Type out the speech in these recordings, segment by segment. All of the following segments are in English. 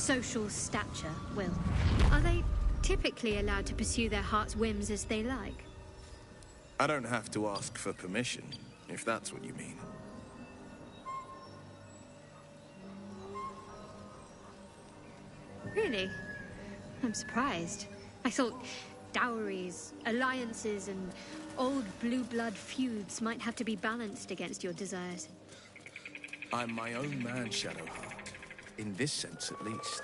social stature, Will. Are they typically allowed to pursue their heart's whims as they like? I don't have to ask for permission, if that's what you mean. Really? I'm surprised. I thought dowries, alliances, and old blue blood feuds might have to be balanced against your desires. I'm my own man, Shadowheart. In this sense, at least.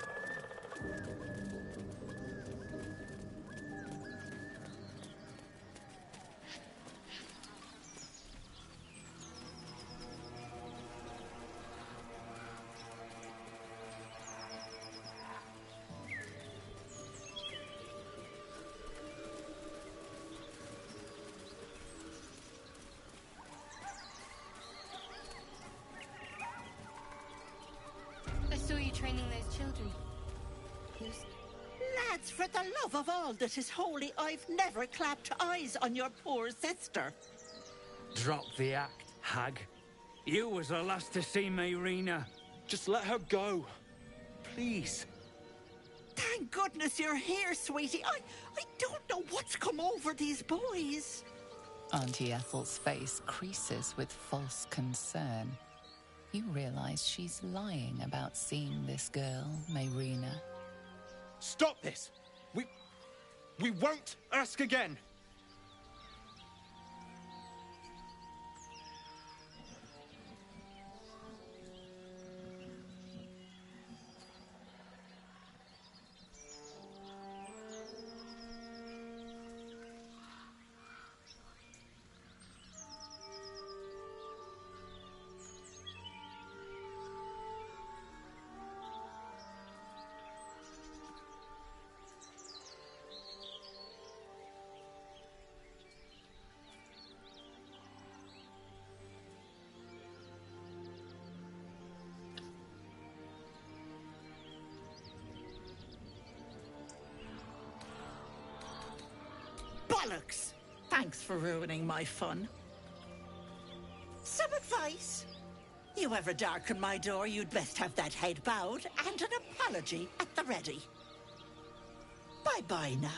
I saw you training those children. Lads, for the love of all that is holy, I've never clapped eyes on your poor sister. Drop the act, hag. You was the last to see Mayrina. Just let her go. Please. Thank goodness you're here, sweetie. I don't know what's come over these boys. Auntie Ethel's face creases with false concern. You realize she's lying about seeing this girl, Mayrina. Stop this! We won't ask again! Bollocks! Thanks for ruining my fun. Some advice? You ever darken my door, you'd best have that head bowed and an apology at the ready. Bye-bye now.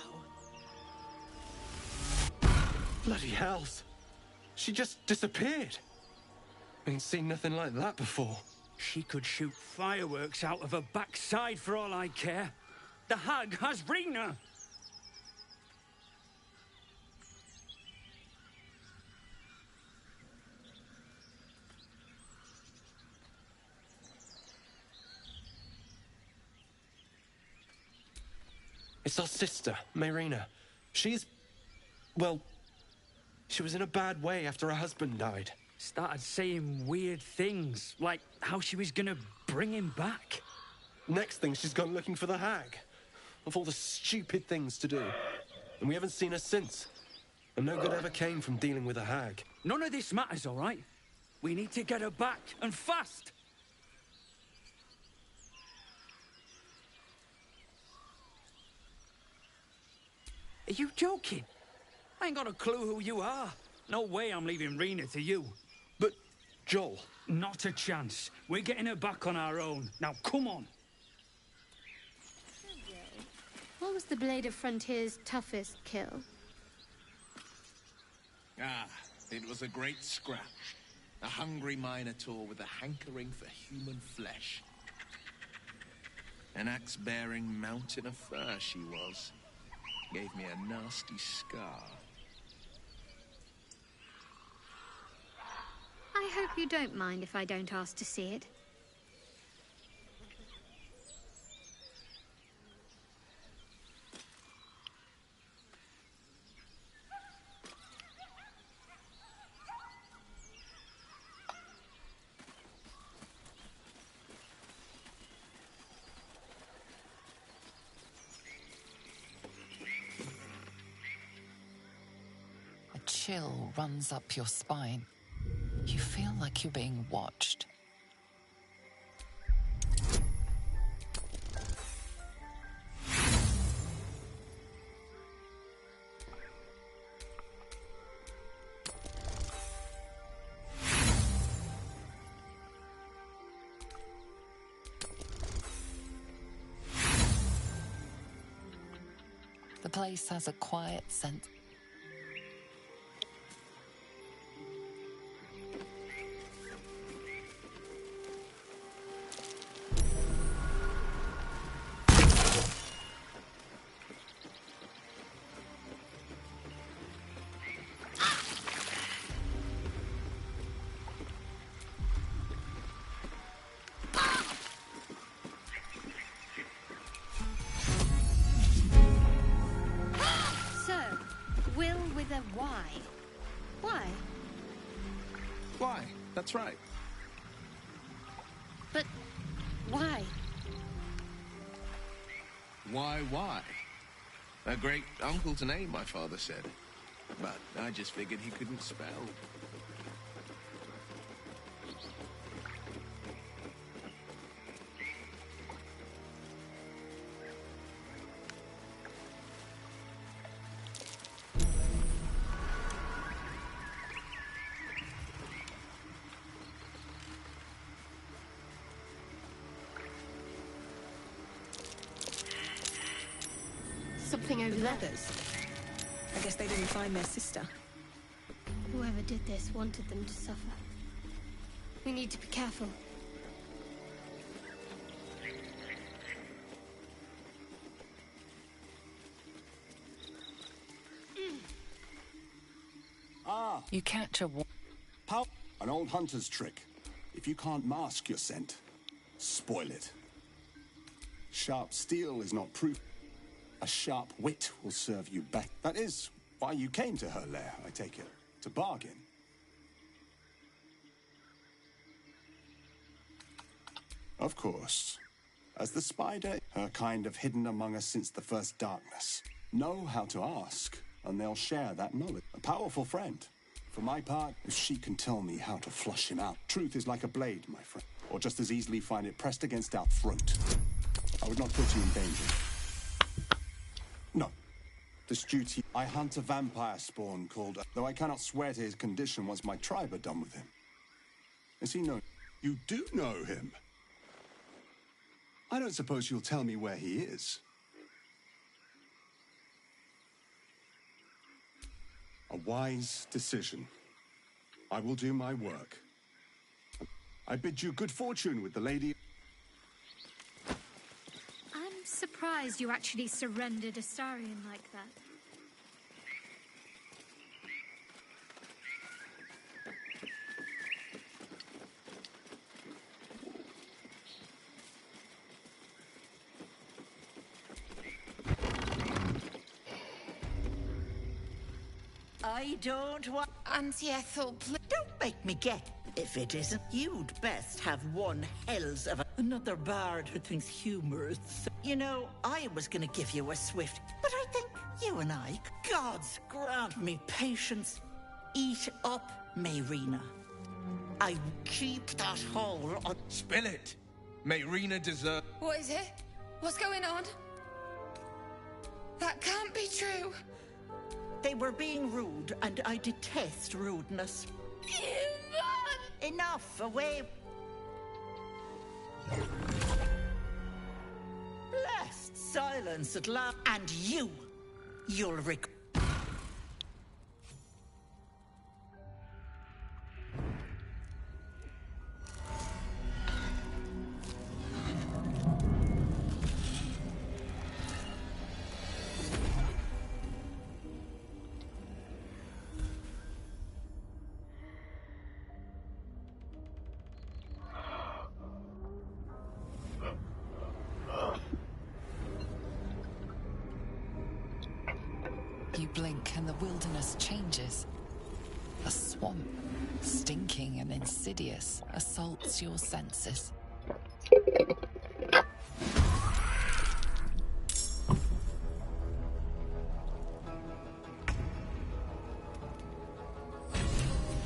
Bloody hells. She just disappeared. Ain't seen nothing like that before. She could shoot fireworks out of her backside for all I care. The hag has Rena! It's our sister, Mayrina. She's... well... she was in a bad way after her husband died. Started saying weird things, like how she was gonna bring him back. Next thing, she's gone looking for the hag. Of all the stupid things to do. And we haven't seen her since. And no good ever came from dealing with a hag. None of this matters, all right? We need to get her back, and fast! Are you joking? I ain't got a clue who you are. No way I'm leaving Rena to you. But, Joel... Not a chance. We're getting her back on our own. Now, come on. What was the Blade of Frontier's toughest kill? Ah, it was a great scrap. A hungry minotaur with a hankering for human flesh. An axe-bearing mountain of fur she was. Gave me a nasty scar. I hope you don't mind if I don't ask to see it. A chill runs up your spine. You feel like you're being watched. place has a quiet sense. Why? Why? Why? That's right. But why? Why? A great uncle to name, my father said. But I just figured he couldn't spell. Something over there. Brothers. I guess they didn't find their sister. Whoever did this wanted them to suffer. We need to be careful. You catch a Pow! An old hunter's trick. If you can't mask your scent, spoil it. Sharp steel is not proof. A sharp wit will serve you better. That is why you came to her lair, I take it. To bargain. Of course. As the spider, her kind have hidden among us since the first darkness. Know how to ask, and they'll share that knowledge. A powerful friend. For my part, if she can tell me how to flush him out. Truth is like a blade, my friend. Or just as easily find it pressed against our throat. I would not put you in danger. No. This duty, I hunt a vampire spawn called... Though I cannot swear to his condition once my tribe are done with him. Is he known? You do know him? I don't suppose you'll tell me where he is. A wise decision. I will do my work. I bid you good fortune with the lady. I'm surprised you actually surrendered Astarion like that. I don't want... Auntie Ethel, Don't make me get... If it isn't, you'd best have one hells of another bard who thinks humor is... You know, I was gonna give you a swift, but I think you and I... Gods grant me patience. Eat up, Mayrina. I keep that hole on... Spill it! Mayrina deserves... what is it? What's going on? That can't be true. They were being rude, and I detest rudeness. Enough, away. Blessed silence at last. And you'll regret. You blink and the wilderness changes. A swamp, stinking and insidious, assaults your senses.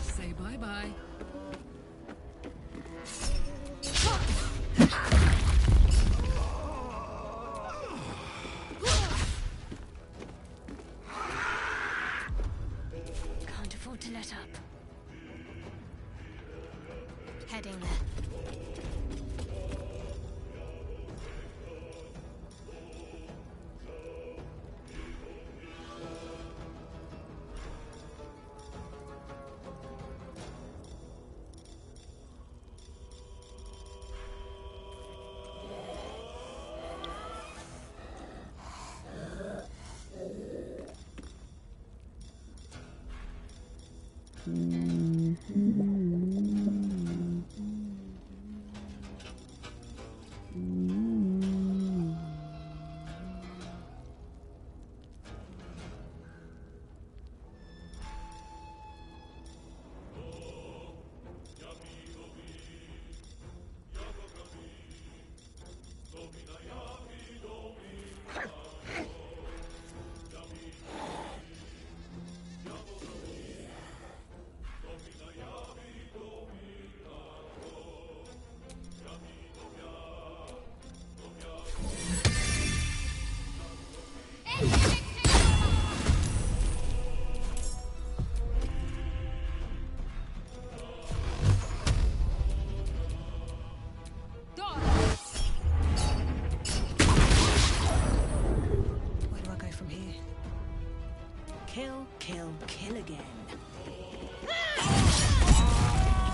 Say bye-bye. Can't afford to let up. Heading there. Where do I go from here? Kill, kill, kill again.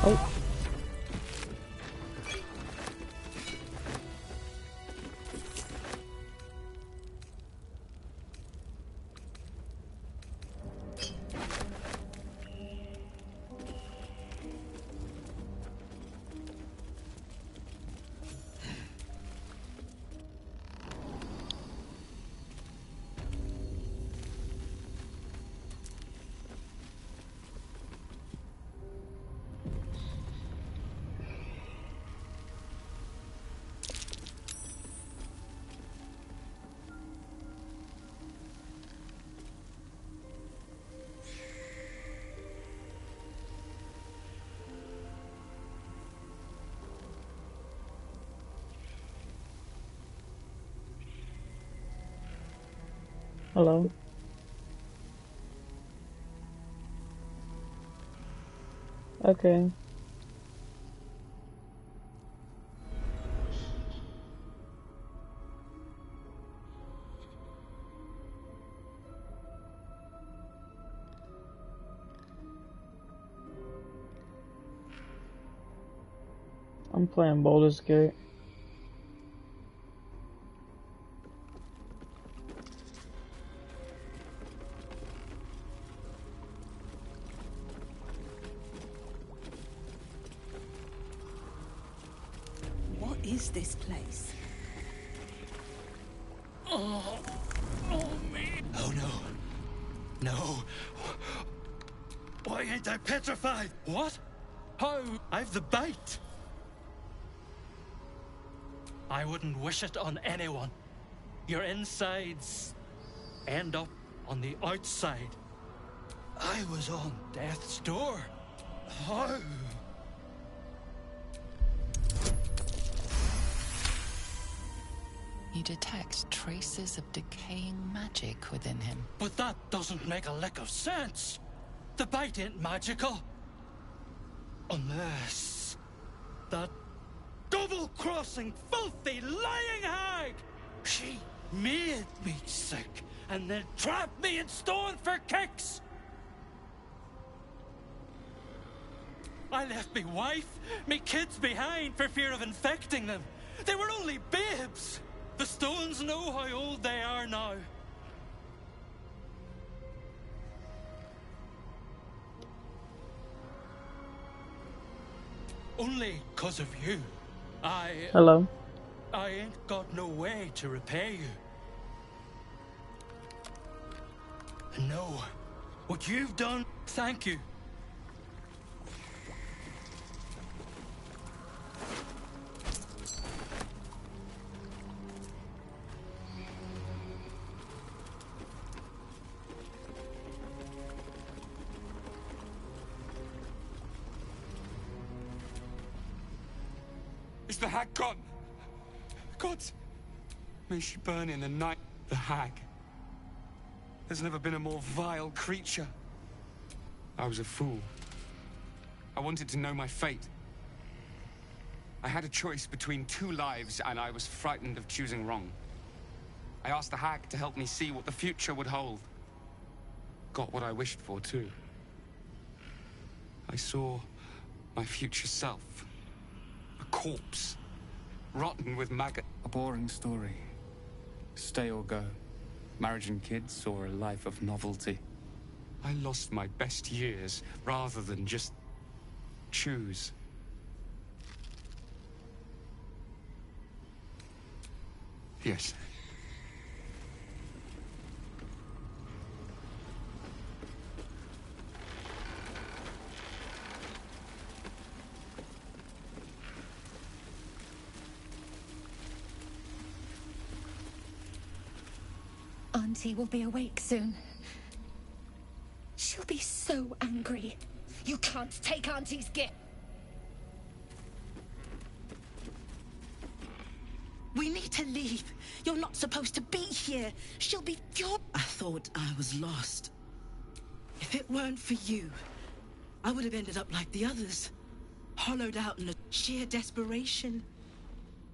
Oh. Hello. Okay. I'm playing Baldur's Gate. What is this place? Oh me. Oh no. No. Why ain't I petrified? What? How? I've the bite. I wouldn't wish it on anyone. Your insides end up on the outside. I was on death's door. How? You detect traces of decaying magic within him. But that doesn't make a lick of sense. The bite ain't magical. Unless that double-crossing, filthy, lying hag! She made me sick and then trapped me in stone for kicks! I left me wife, me kids behind for fear of infecting them. They were only babes. The stones know how old they are now. Only 'cause of you. Hello. I ain't got no way to repay you. And no, what you've done, thank you. Is the hag gone? God, may she burn in the night. The hag. There's never been a more vile creature. I was a fool. I wanted to know my fate. I had a choice between two lives, and I was frightened of choosing wrong. I asked the hag to help me see what the future would hold. Got what I wished for, too. I saw my future self. A corpse. Rotten with maggot. A boring story. Stay or go. Marriage and kids, or a life of novelty. I lost my best years rather than just choose. Yes. Auntie will be awake soon. She'll be so angry. You can't take Auntie's gift. We need to leave. You're not supposed to be here. She'll be your... I thought I was lost. If it weren't for you, I would have ended up like the others. Hollowed out in a sheer desperation.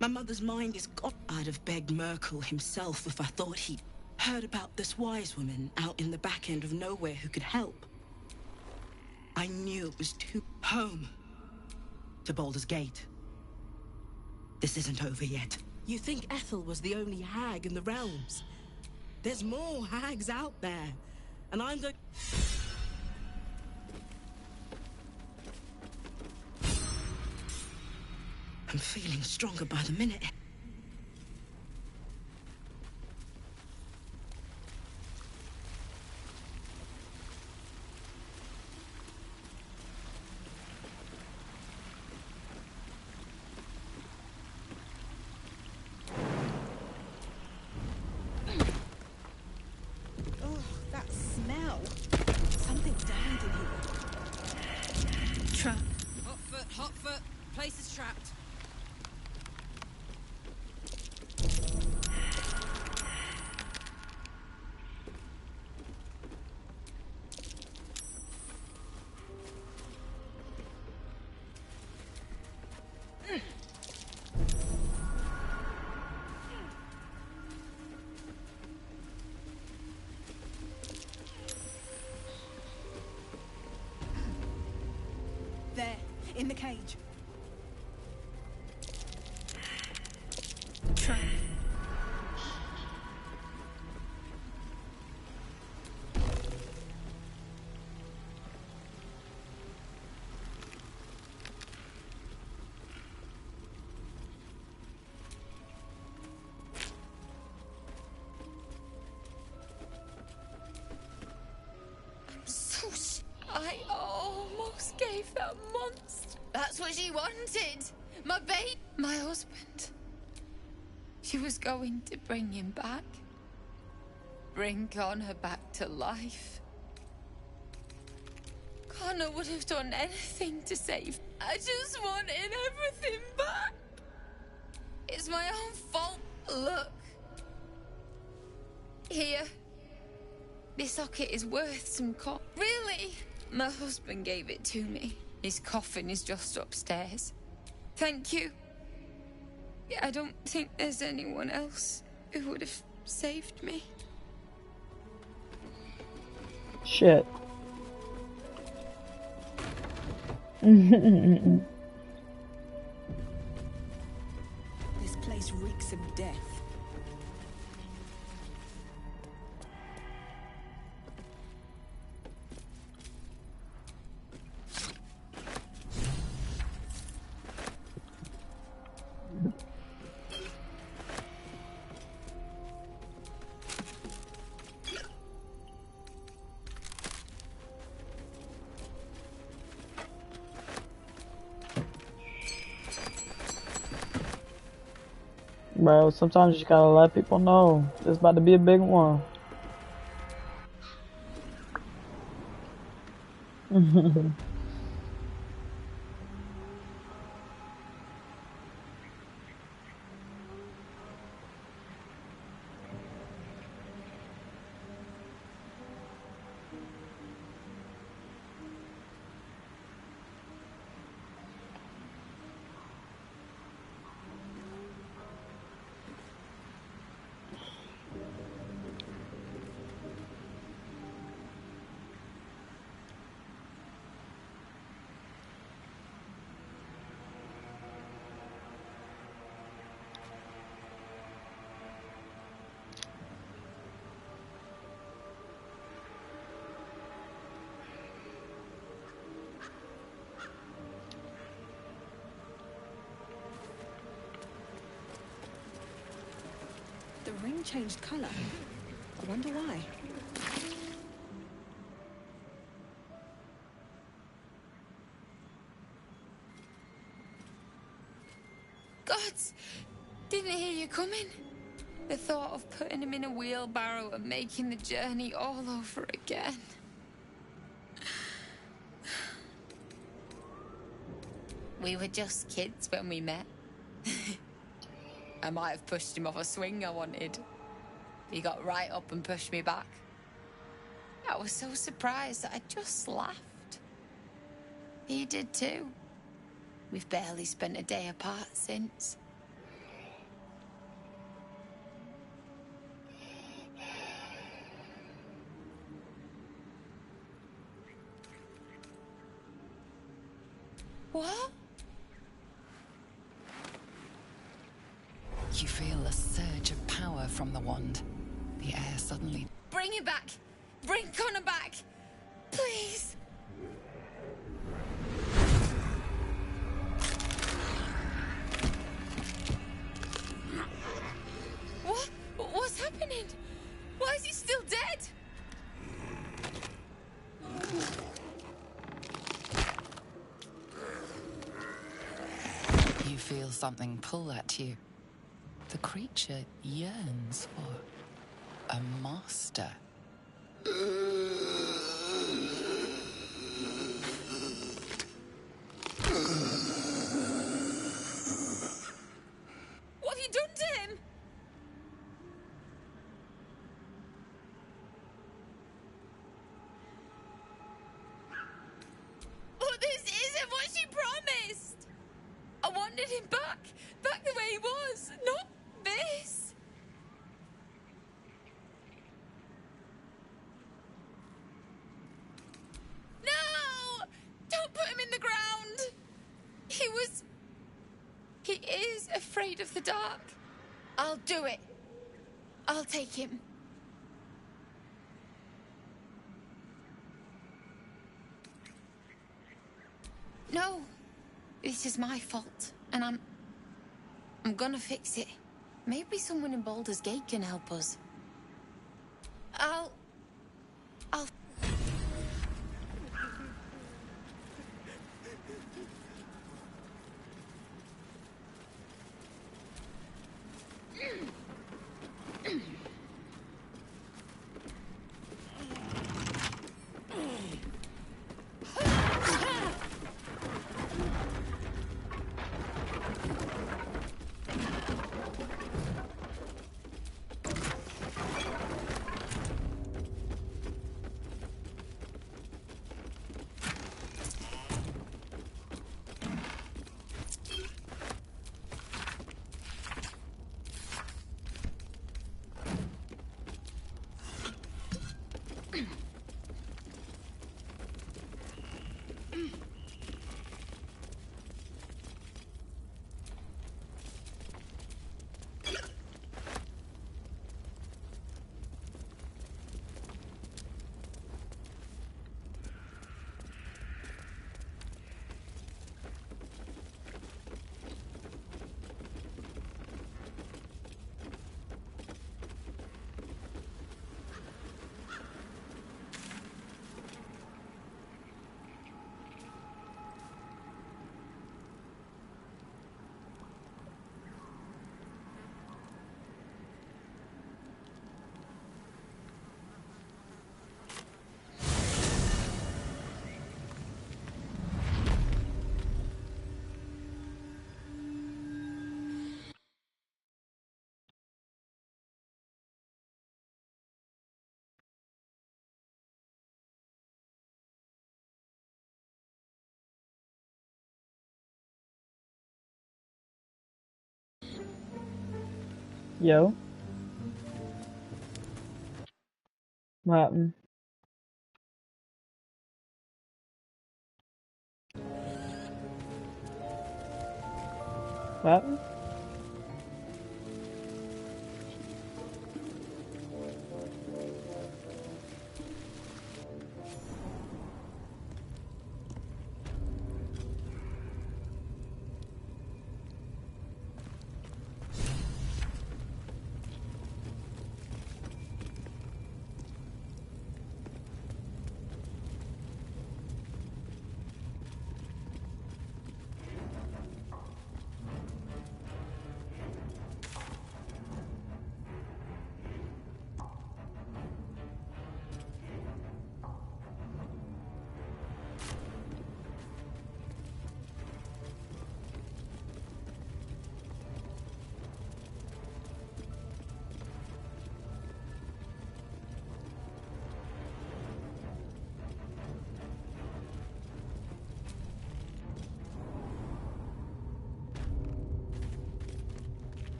My mother's mind is gone. I'd have begged Merkel himself if I thought he'd heard about this wise woman out in the back end of nowhere who could help. I knew it was too... Home. To Baldur's Gate. This isn't over yet. You think Ethel was the only hag in the realms? There's more hags out there. And I'm going... I'm feeling stronger by the minute. There, in the cage. Try. I almost gave that monster. That's what she wanted. My babe. My husband. She was going to bring him back. Bring Connor back to life. Connor would have done anything to save. I just wanted everything back. It's my own fault. Look. Here. This socket is worth some Really? My husband gave it to me. His coffin is just upstairs. Thank you. I don't think there's anyone else who would have saved me. Shit. This place reeks of death. Bro, sometimes you just gotta let people know it's about to be a big one. ring changed color. I wonder why. Gods! Didn't hear you coming. The thought of putting him in a wheelbarrow and making the journey all over again. We were just kids when we met. I might have pushed him off a swing I wanted. He got right up and pushed me back. I was so surprised that I just laughed. He did too. We've barely spent a day apart since. What? You feel a surge of power from the wand. The air suddenly... Bring him back! Bring Connor back! Please! What? What's happening? Why is he still dead? You feel something pull at you. The creature yearns for a master. What have you done to him? Oh, this isn't what she promised! I wanted him back the way he was, not this. No! Don't put him in the ground! He is afraid of the dark. I'll do it. I'll take him. No, this is my fault, and I'm gonna fix it. Maybe someone in Baldur's Gate can help us. I'll... Yo. What happened? What happened?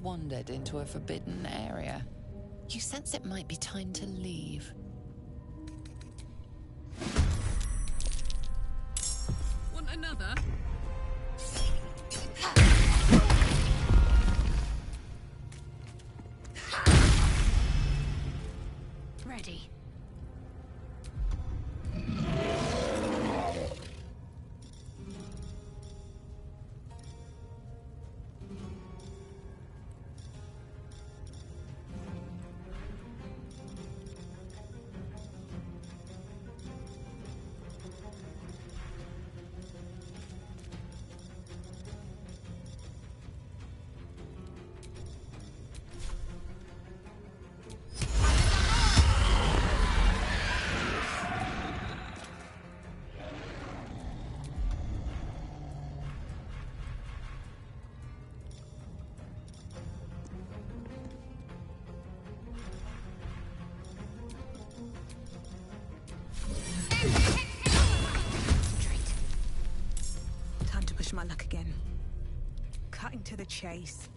wandered into a forbidden area. You sense it might be time to leave. Want another? Ready. Time to push my luck again. Cutting to the chase.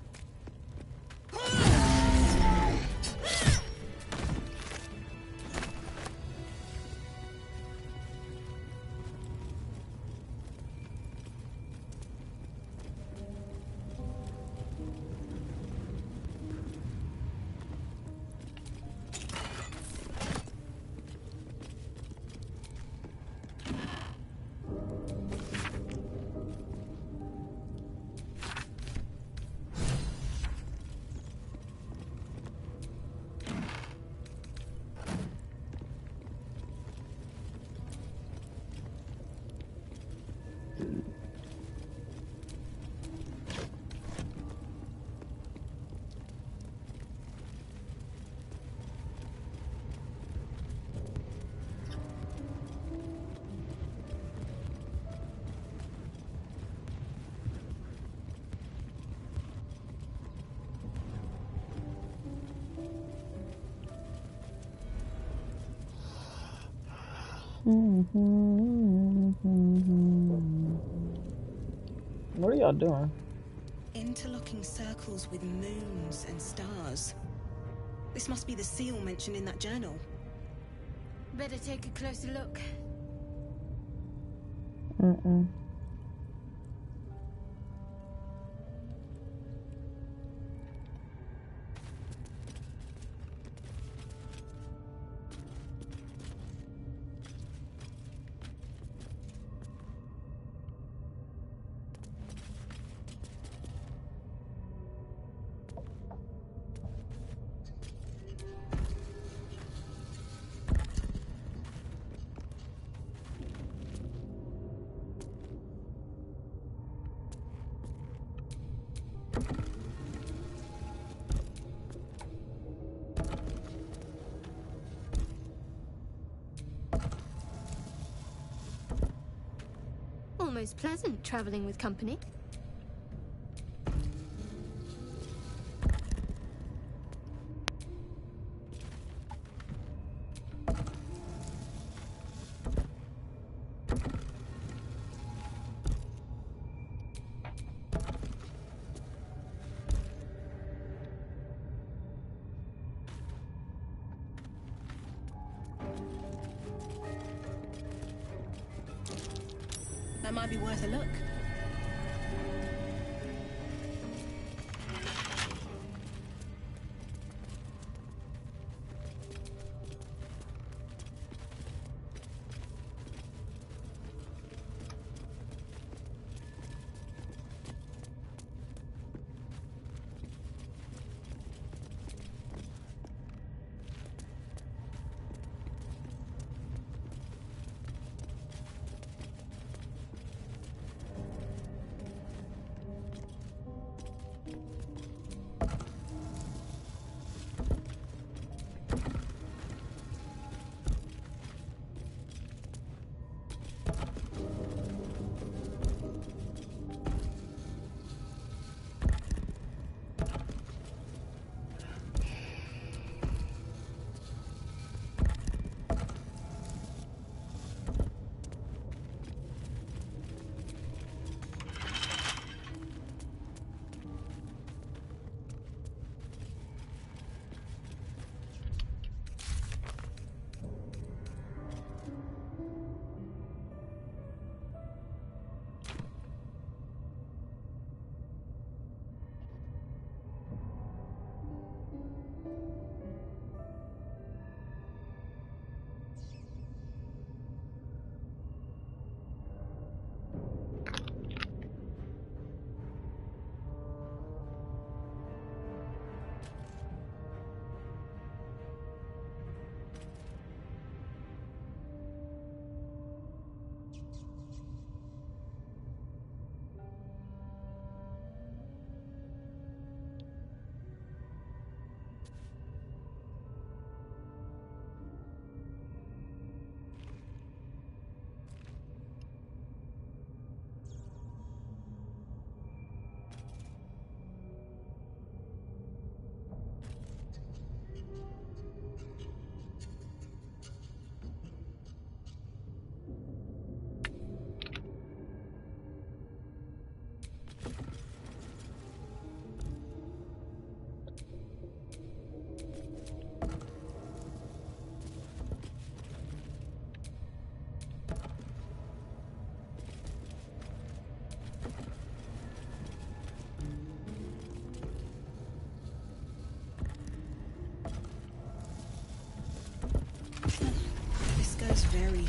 What are y'all doing? Interlocking circles with moons and stars. This must be the seal mentioned in that journal. Better take a closer look. Almost pleasant traveling with company. That might be worth a look.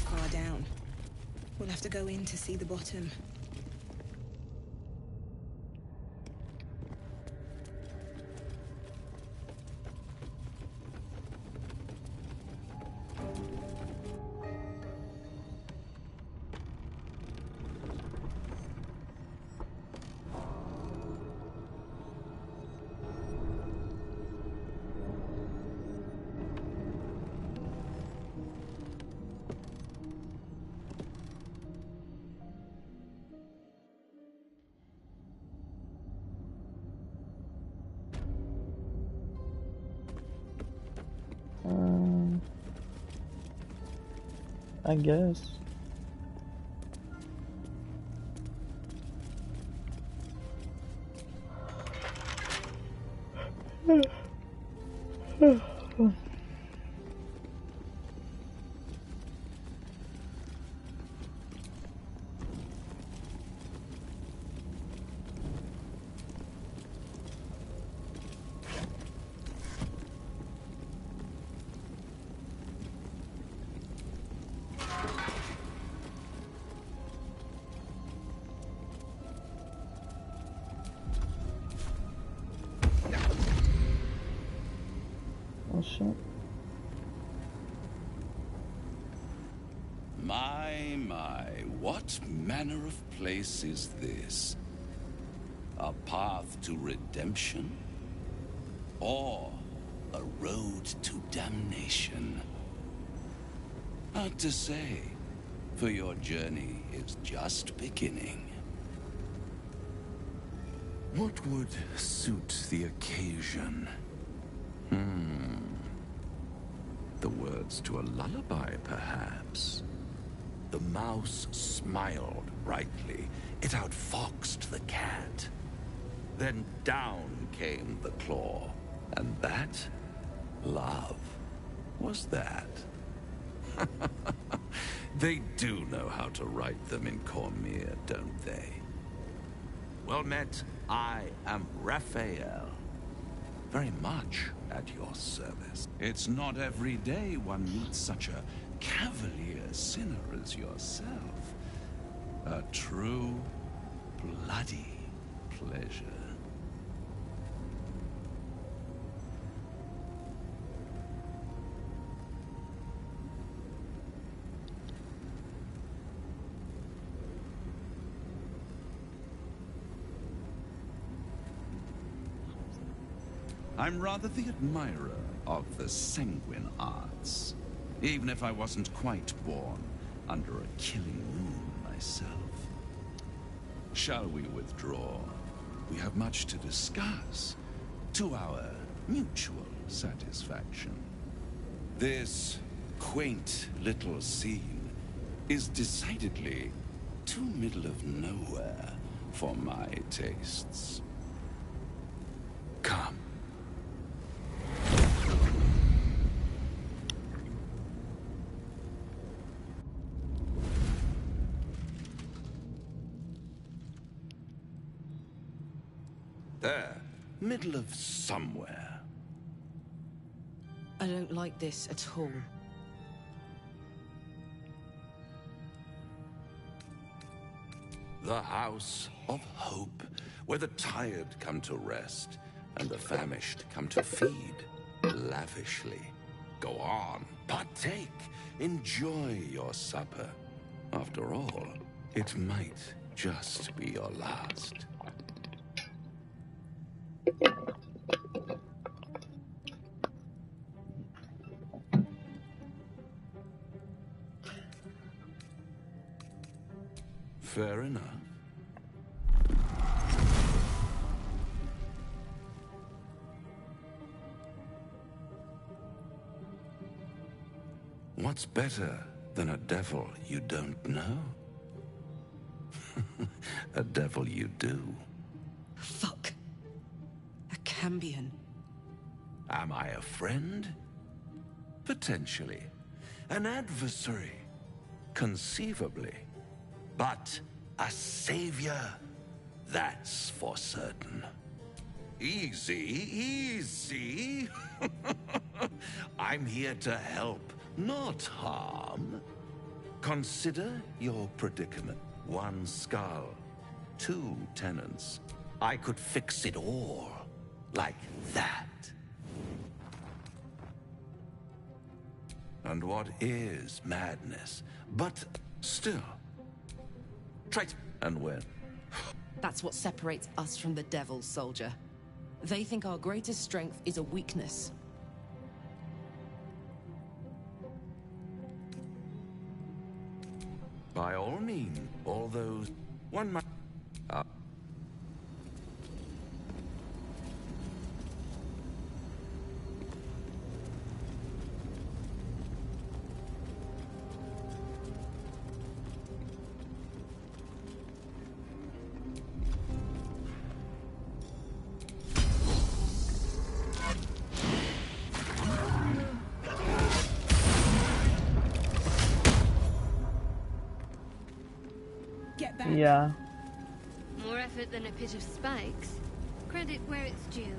far down. We'll have to go in to see the bottom. I guess. Oh shit. My, what manner of place is this? A path to redemption? Or a road to damnation? Hard to say, for your journey is just beginning. What would suit the occasion? The words to a lullaby, perhaps. The mouse smiled brightly. It outfoxed the cat. Then down came the claw. And that, love, was that. They do know how to write them in Cormier, don't they? Well met, I am Raphael. Very much at your service. It's not every day one meets such a cavalier sinner as yourself. A true, bloody pleasure. I'm rather the admirer of the sanguine arts, even if I wasn't quite born under a killing moon myself. Shall we withdraw? We have much to discuss, to our mutual satisfaction. This quaint little scene is decidedly too middle of nowhere for my tastes. Come. There, middle of somewhere. I don't like this at all. The House of Hope, where the tired come to rest and the famished come to feed lavishly. Go on, partake, enjoy your supper. After all, it might just be your last. Fair enough. What's better than a devil you don't know? A devil you do. Fuck. A Cambion. Am I a friend? Potentially. An adversary? Conceivably. But a savior? That's for certain. Easy, easy. I'm here to help, not harm. Consider your predicament. One skull, two tenants. I could fix it all. Like that. And what is madness? But still. Try to... And when? That's what separates us from the devil, soldier. They think our greatest strength is a weakness. By all means, all those... One might... Yeah. More effort than a pit of spikes. Credit where it's due.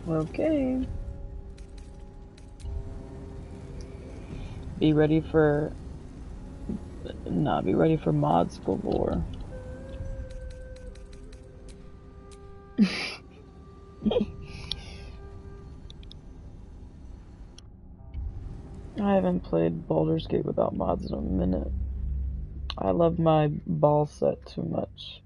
Okay. Be ready for... Nah, be ready for mods galore. I haven't played Baldur's Gate without mods in a minute. I love my ball set too much.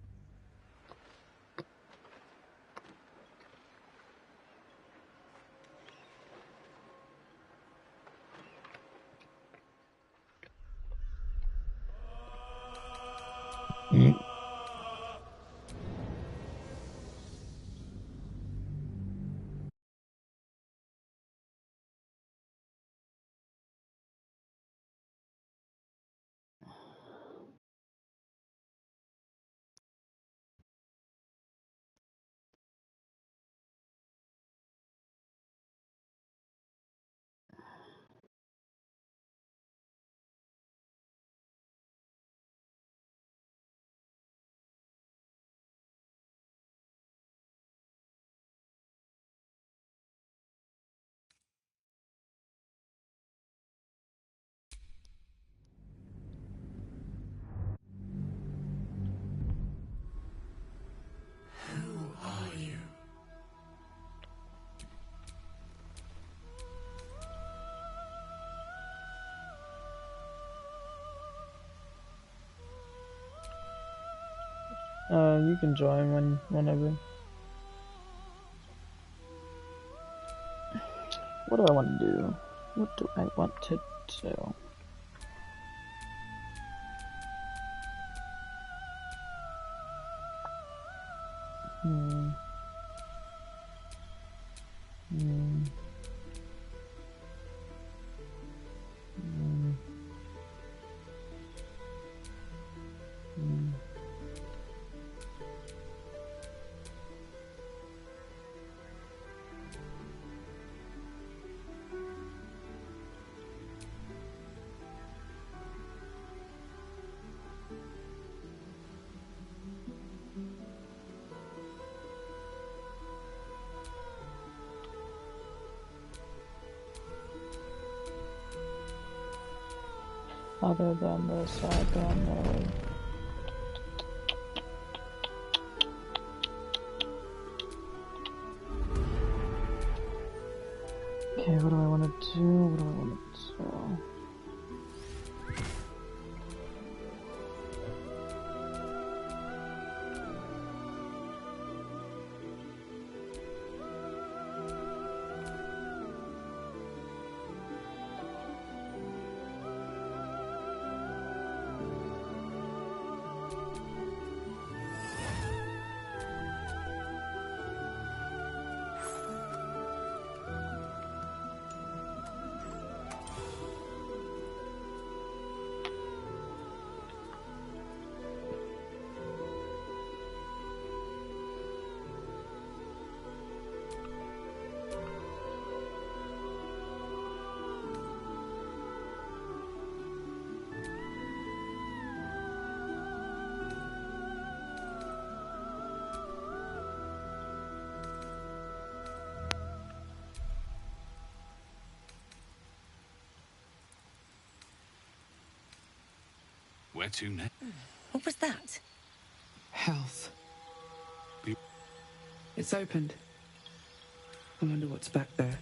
You can join whenever. What do I want to do? What do I want to do? Other than this, I don't know. Okay, what do I want to do? What do I want to do? Where to next? What was that? Health. It's opened. I wonder what's back there.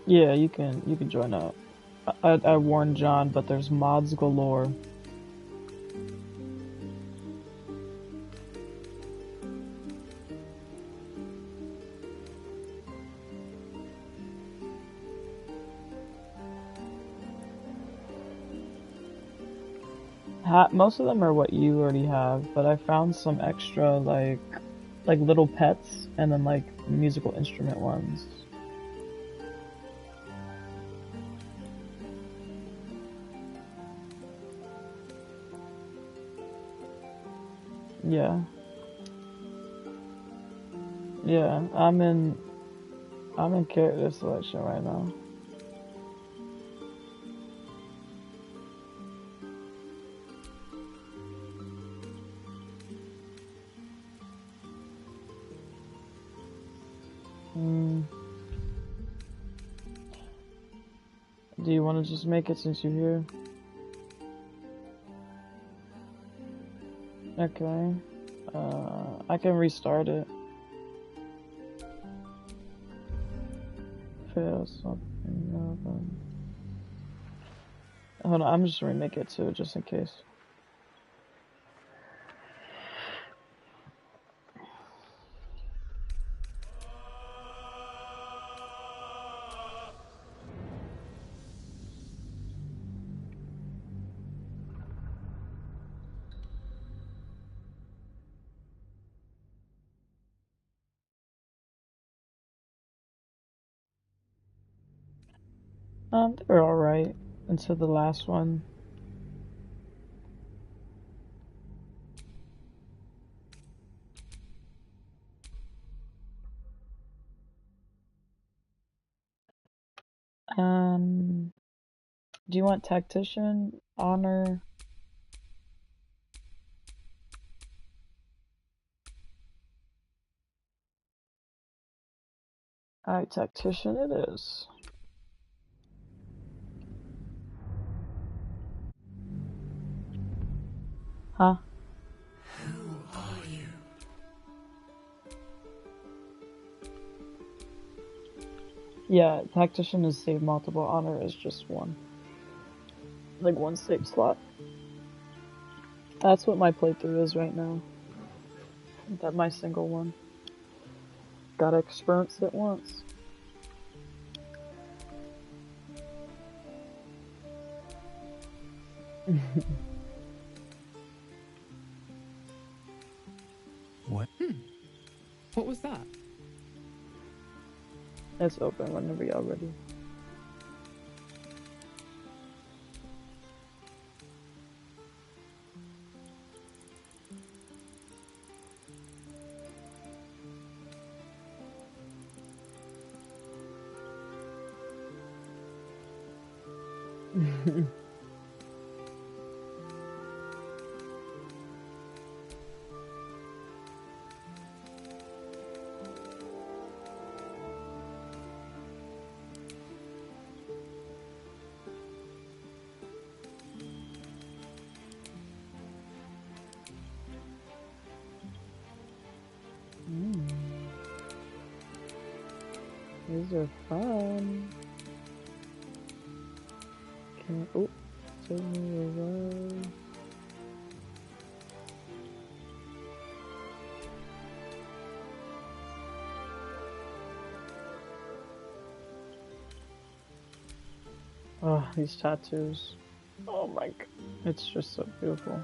Yeah, you can join up. I warned John, but there's mods galore. Most of them are what you already have, but I found some extra like little pets and then like musical instrument ones. Yeah. Yeah, I'm in character selection right now. Do you want to just make it since you're here? Okay. I can restart it. Fail something. Hold on, I'm just gonna remake it too, just in case. They were alright until the last one. Do you want tactician, honor? Alright, tactician it is. Huh? Who are you? Yeah, tactician is save multiple, honor is just one. Like one save slot. That's what my playthrough is right now. That my single one. Gotta experience it once. What? What was that? It's open whenever y'all ready. These are fun. Can take me away. Oh, these tattoos. Oh my god. It's just so beautiful.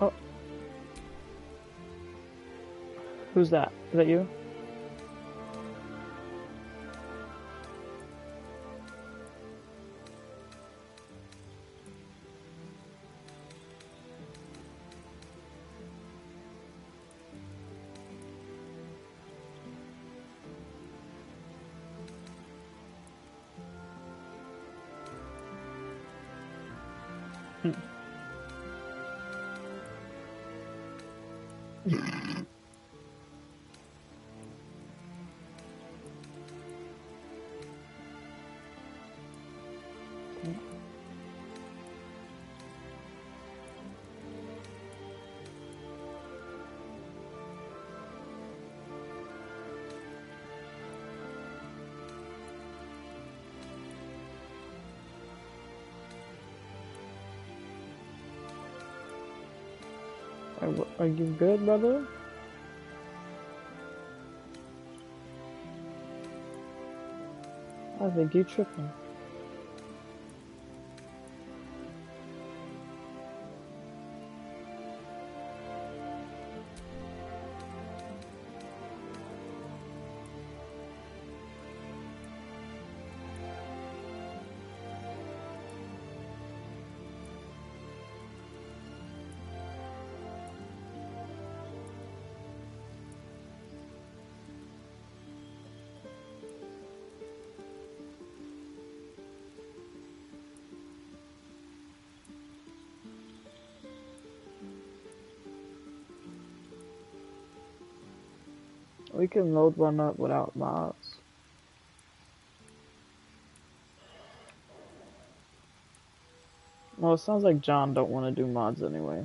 Oh. Who's that? Is that you? Are you good, brother? I think you tripping. We can load one up without mods. Well, it sounds like John don't want to do mods anyway.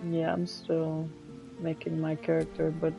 Yeah, I'm still making my character, but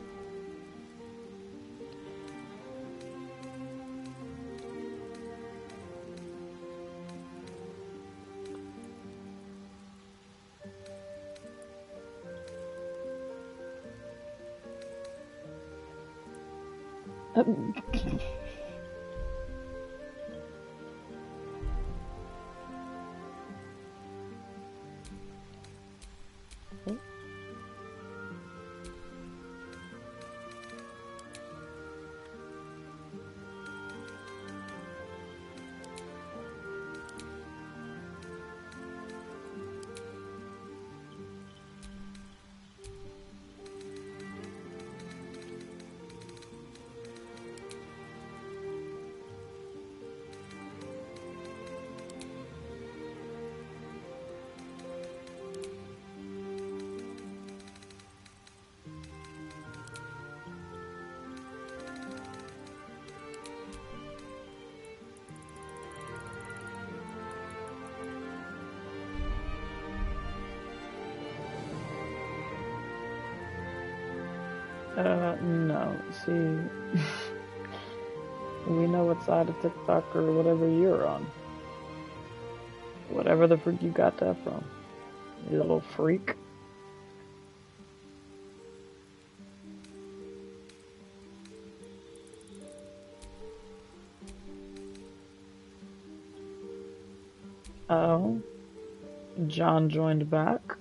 no. See, we know what side of TikTok or whatever you're on. Whatever the freak you got that from. You little freak. Oh, John joined back.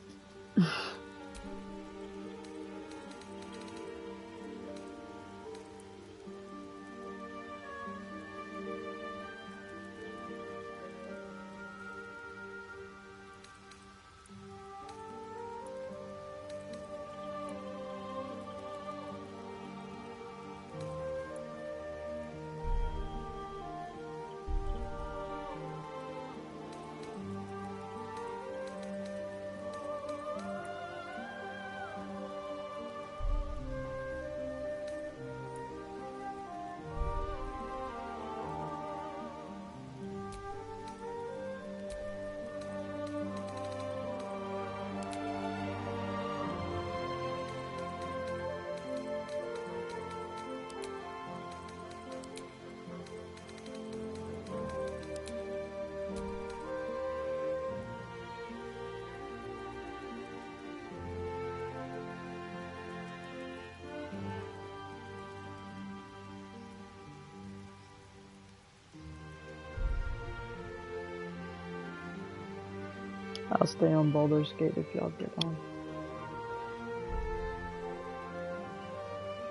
I'll stay on Baldur's Gate if y'all get on.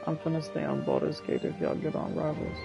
I'm finna stay on Baldur's Gate if y'all get on Rivals.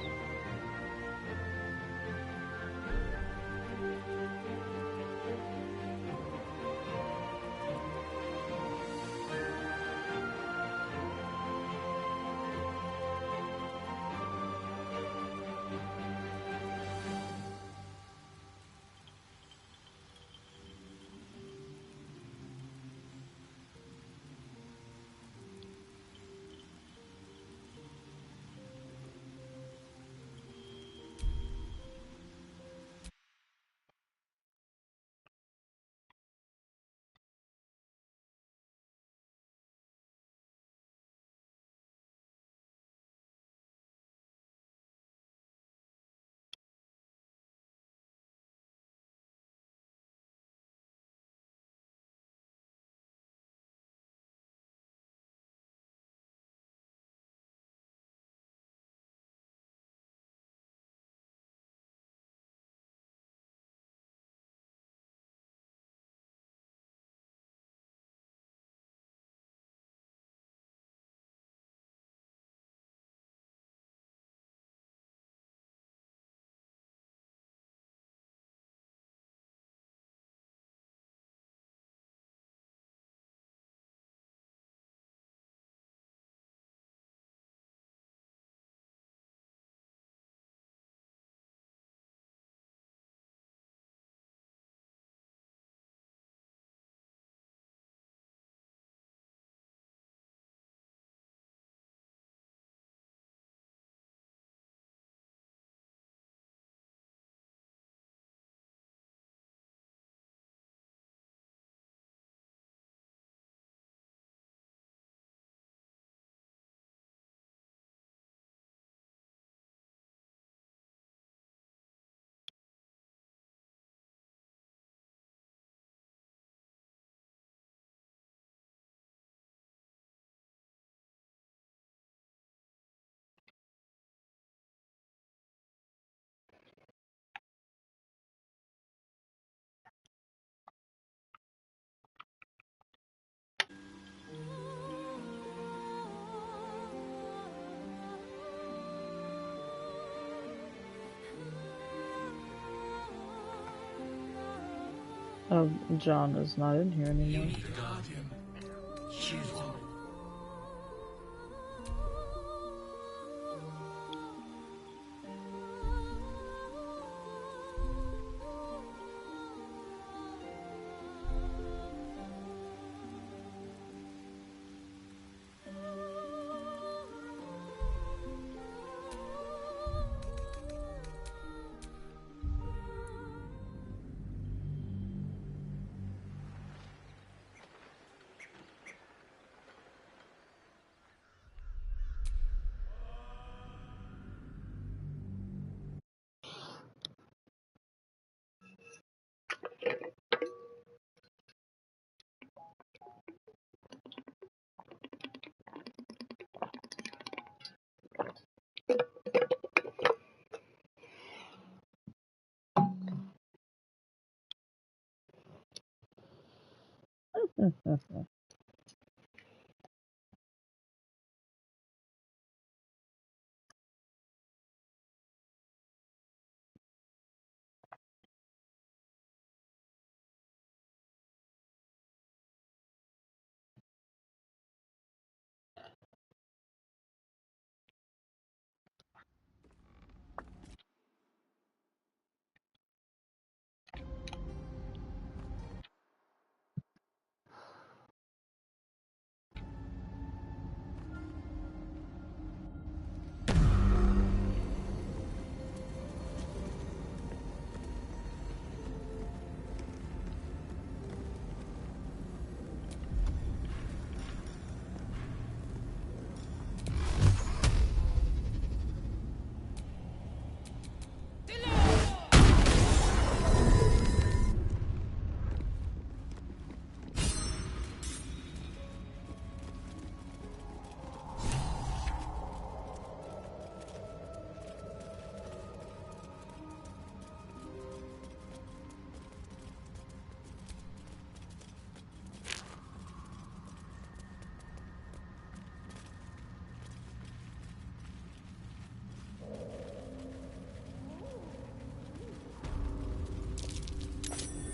John is not in here anymore.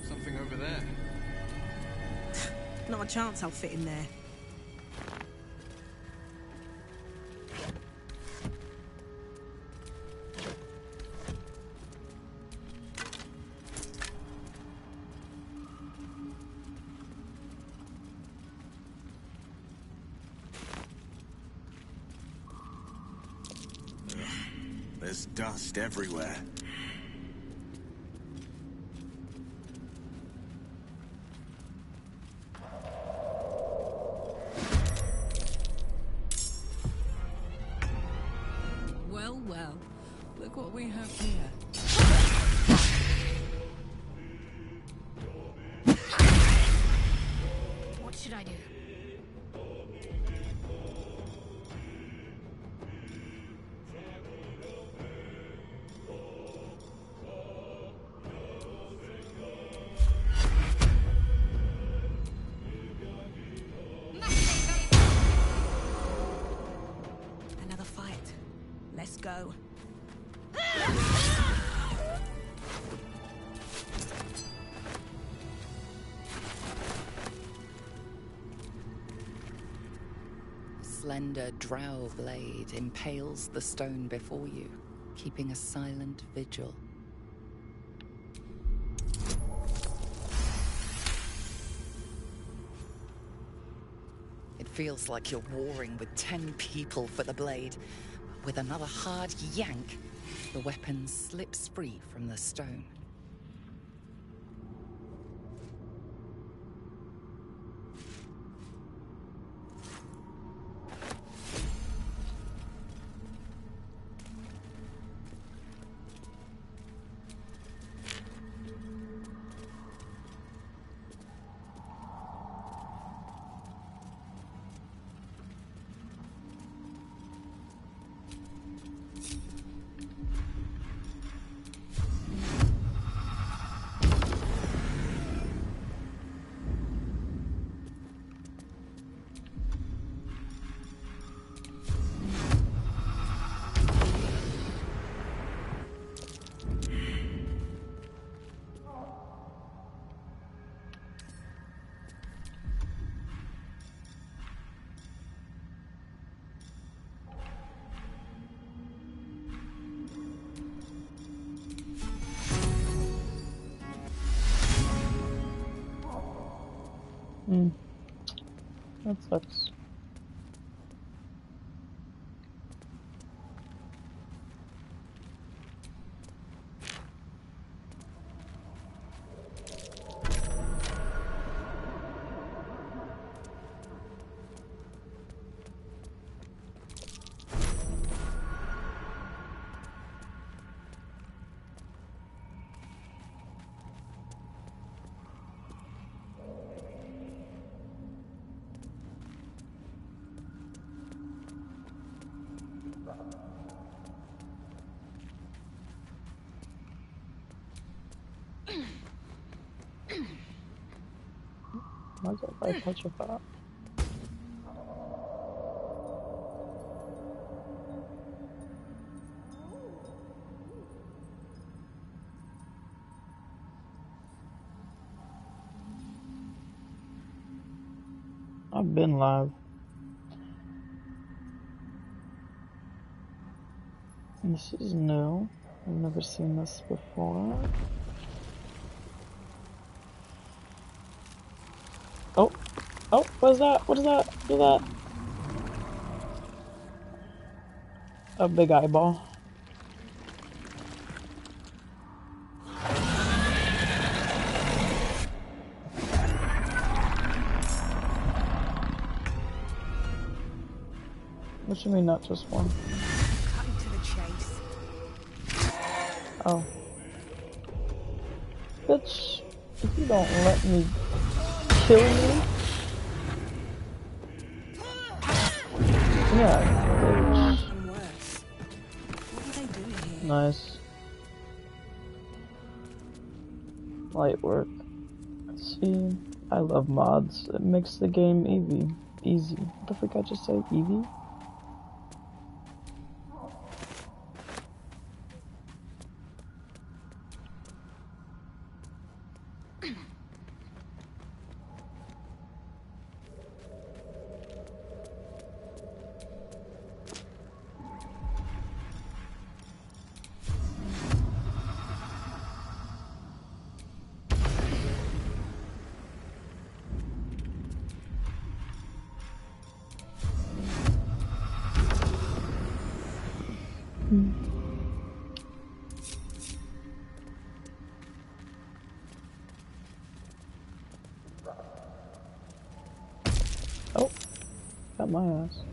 Something over there. Not a chance I'll fit in there. There's dust everywhere. Well, well. Look what we have here. What should I do? Another fight. Let's go. Slender drow blade impales the stone before you, keeping a silent vigil. It feels like you're warring with 10 people for the blade. With another hard yank, the weapon slips free from the stone. That sucks. Why is everybody petrified? I've been live. This is new. I've never seen this before. Oh! Oh! What is that? What is that? What is that? A big eyeball. What you mean, not just one? Cutting to the chase. Oh. Bitch, if you don't let me kill you. Yeah, bitch. And worse. What are they doing here? Nice. Light work. See, I love mods. It makes the game easy. What the frick I just say? Easy? Oh, got my ass.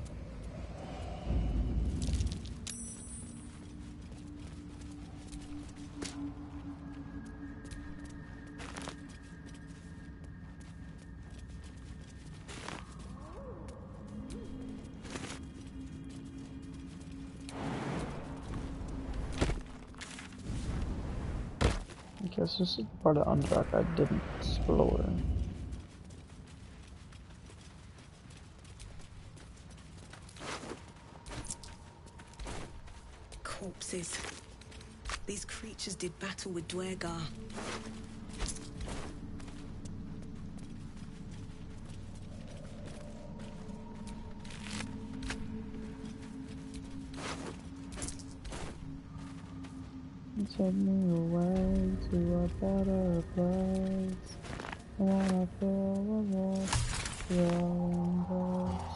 I guess this is part of Underdark I didn't explore. Corpses. These creatures did battle with Dwergar. Take me away to a better place. I wanna feel the warmth of your embrace.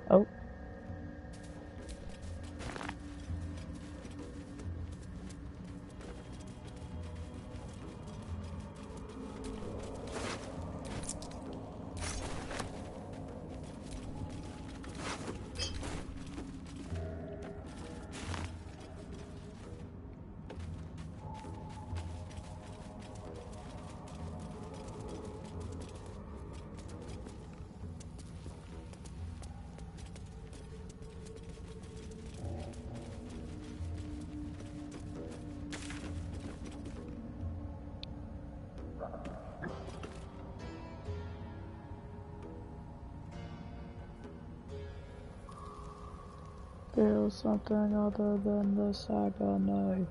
Oh. Feel something other than the saga knife.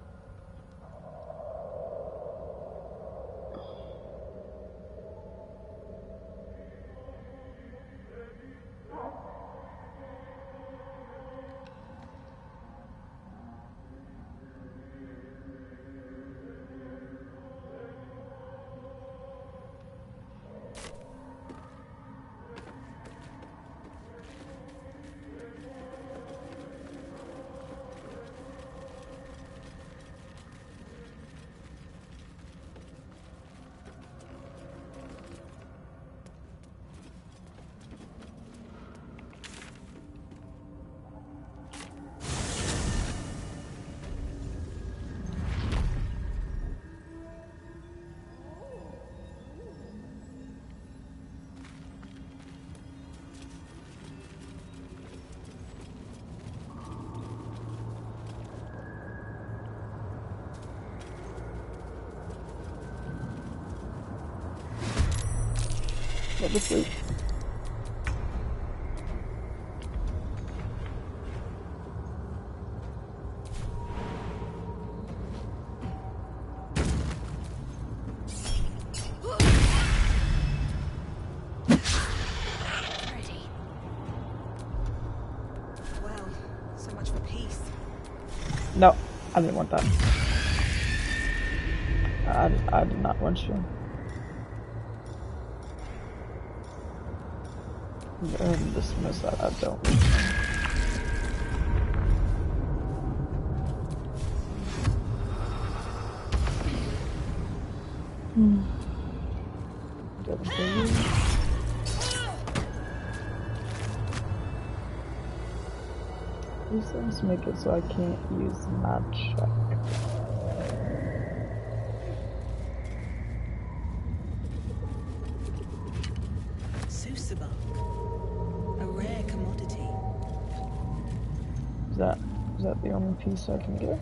Go to sleep. Well, so much for peace. No, I didn't want that. I did not want you. Dismiss that. I don't. These things make it so I can't use magic. Susaba. A rare commodity. Is that the only piece I can get?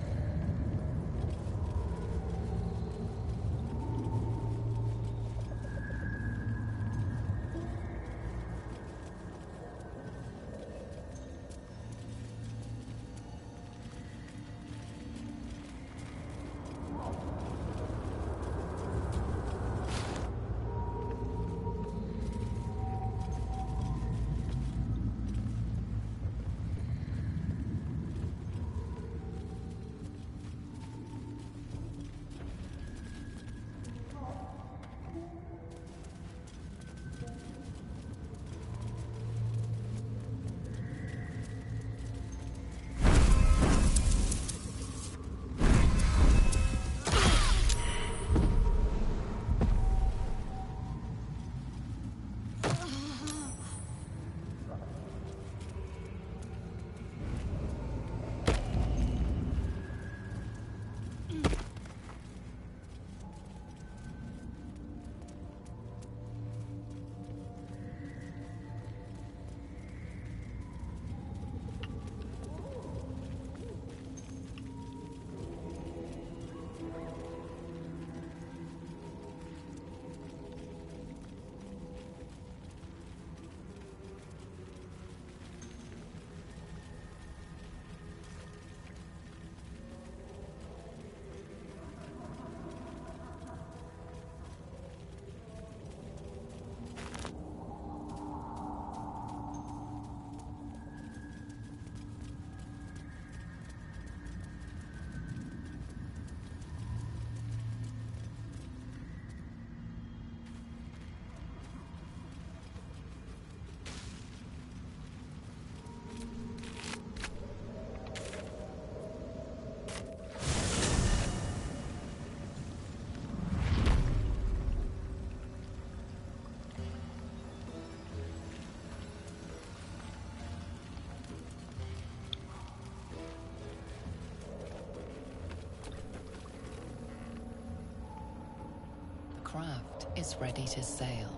Craft is ready to sail.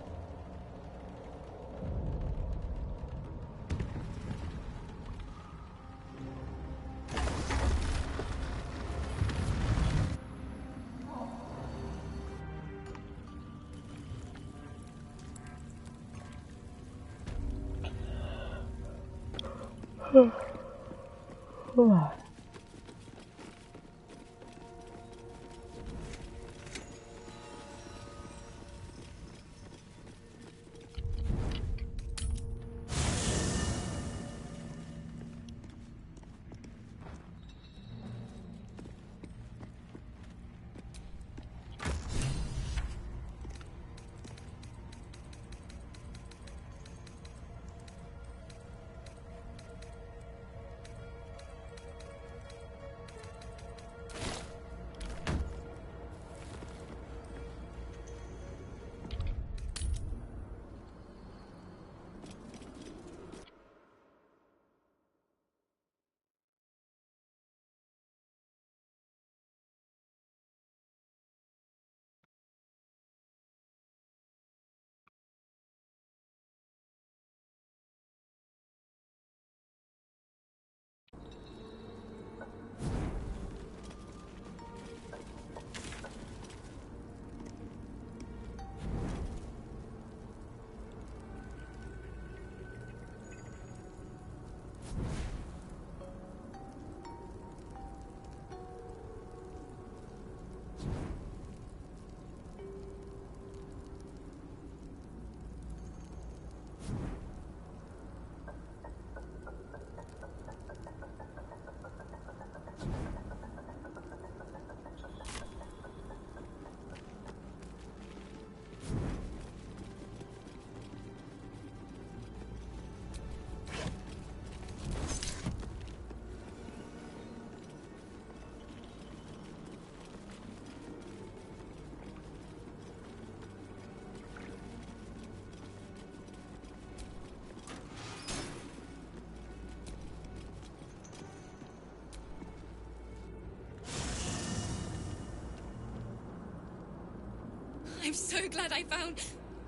I'm so glad I found...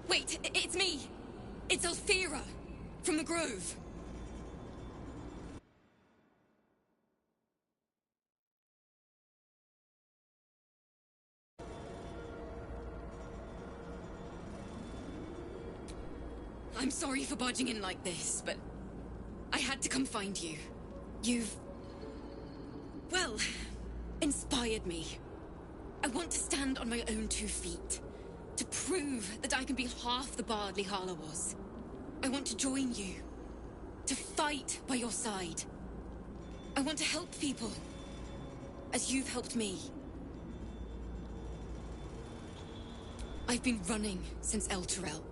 Wait, it's me. It's Althera from the Grove. I'm sorry for barging in like this, but I had to come find you. You've... well, inspired me. I want to stand on my own 2 feet, to prove that I can be half the bard Lihala was. I want to join you, to fight by your side. I want to help people, as you've helped me. I've been running since El Terrell.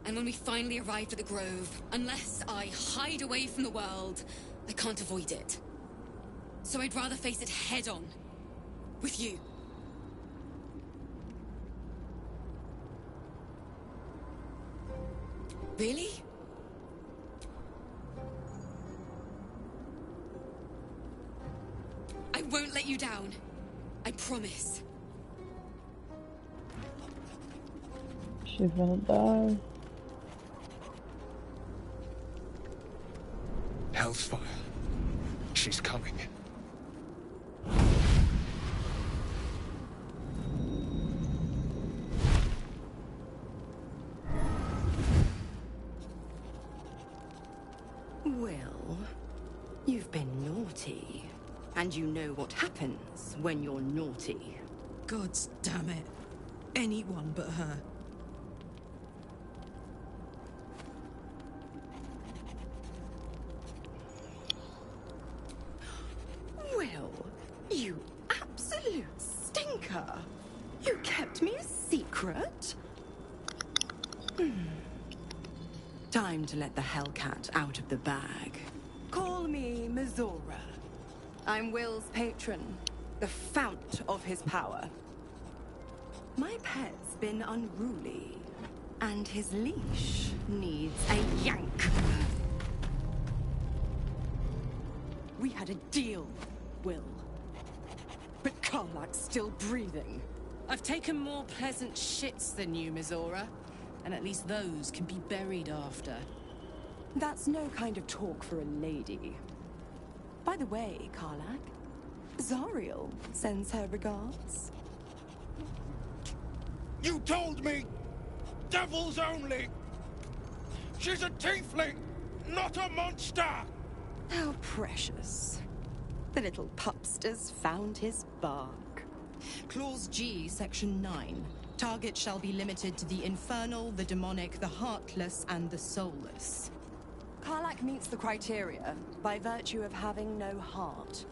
And when we finally arrived at the Grove, unless I hide away from the world, I can't avoid it. So I'd rather face it head-on, with you. Really? I won't let you down. I promise. She's gonna die. Hellsfire. She's coming. Well, you've been naughty. And you know what happens when you're naughty. Gods damn it. Anyone but her. Well, you absolute stinker. You kept me a secret? Time to let the Hellcat out of the bag. Call me Mizora. I'm Will's patron, the fount of his power. My pet's been unruly, and his leash needs a yank. We had a deal, Will. But Karlak's still breathing. I've taken more pleasant shits than you, Mizora. And at least those can be buried after. That's no kind of talk for a lady. By the way, Karlak, Zariel sends her regards. You told me! Devils only! She's a tiefling, not a monster! How precious. The little pupster's found his bark. Clause G, Section 9. Target shall be limited to the infernal, the demonic, the heartless, and the soulless. Karlak meets the criteria by virtue of having no heart.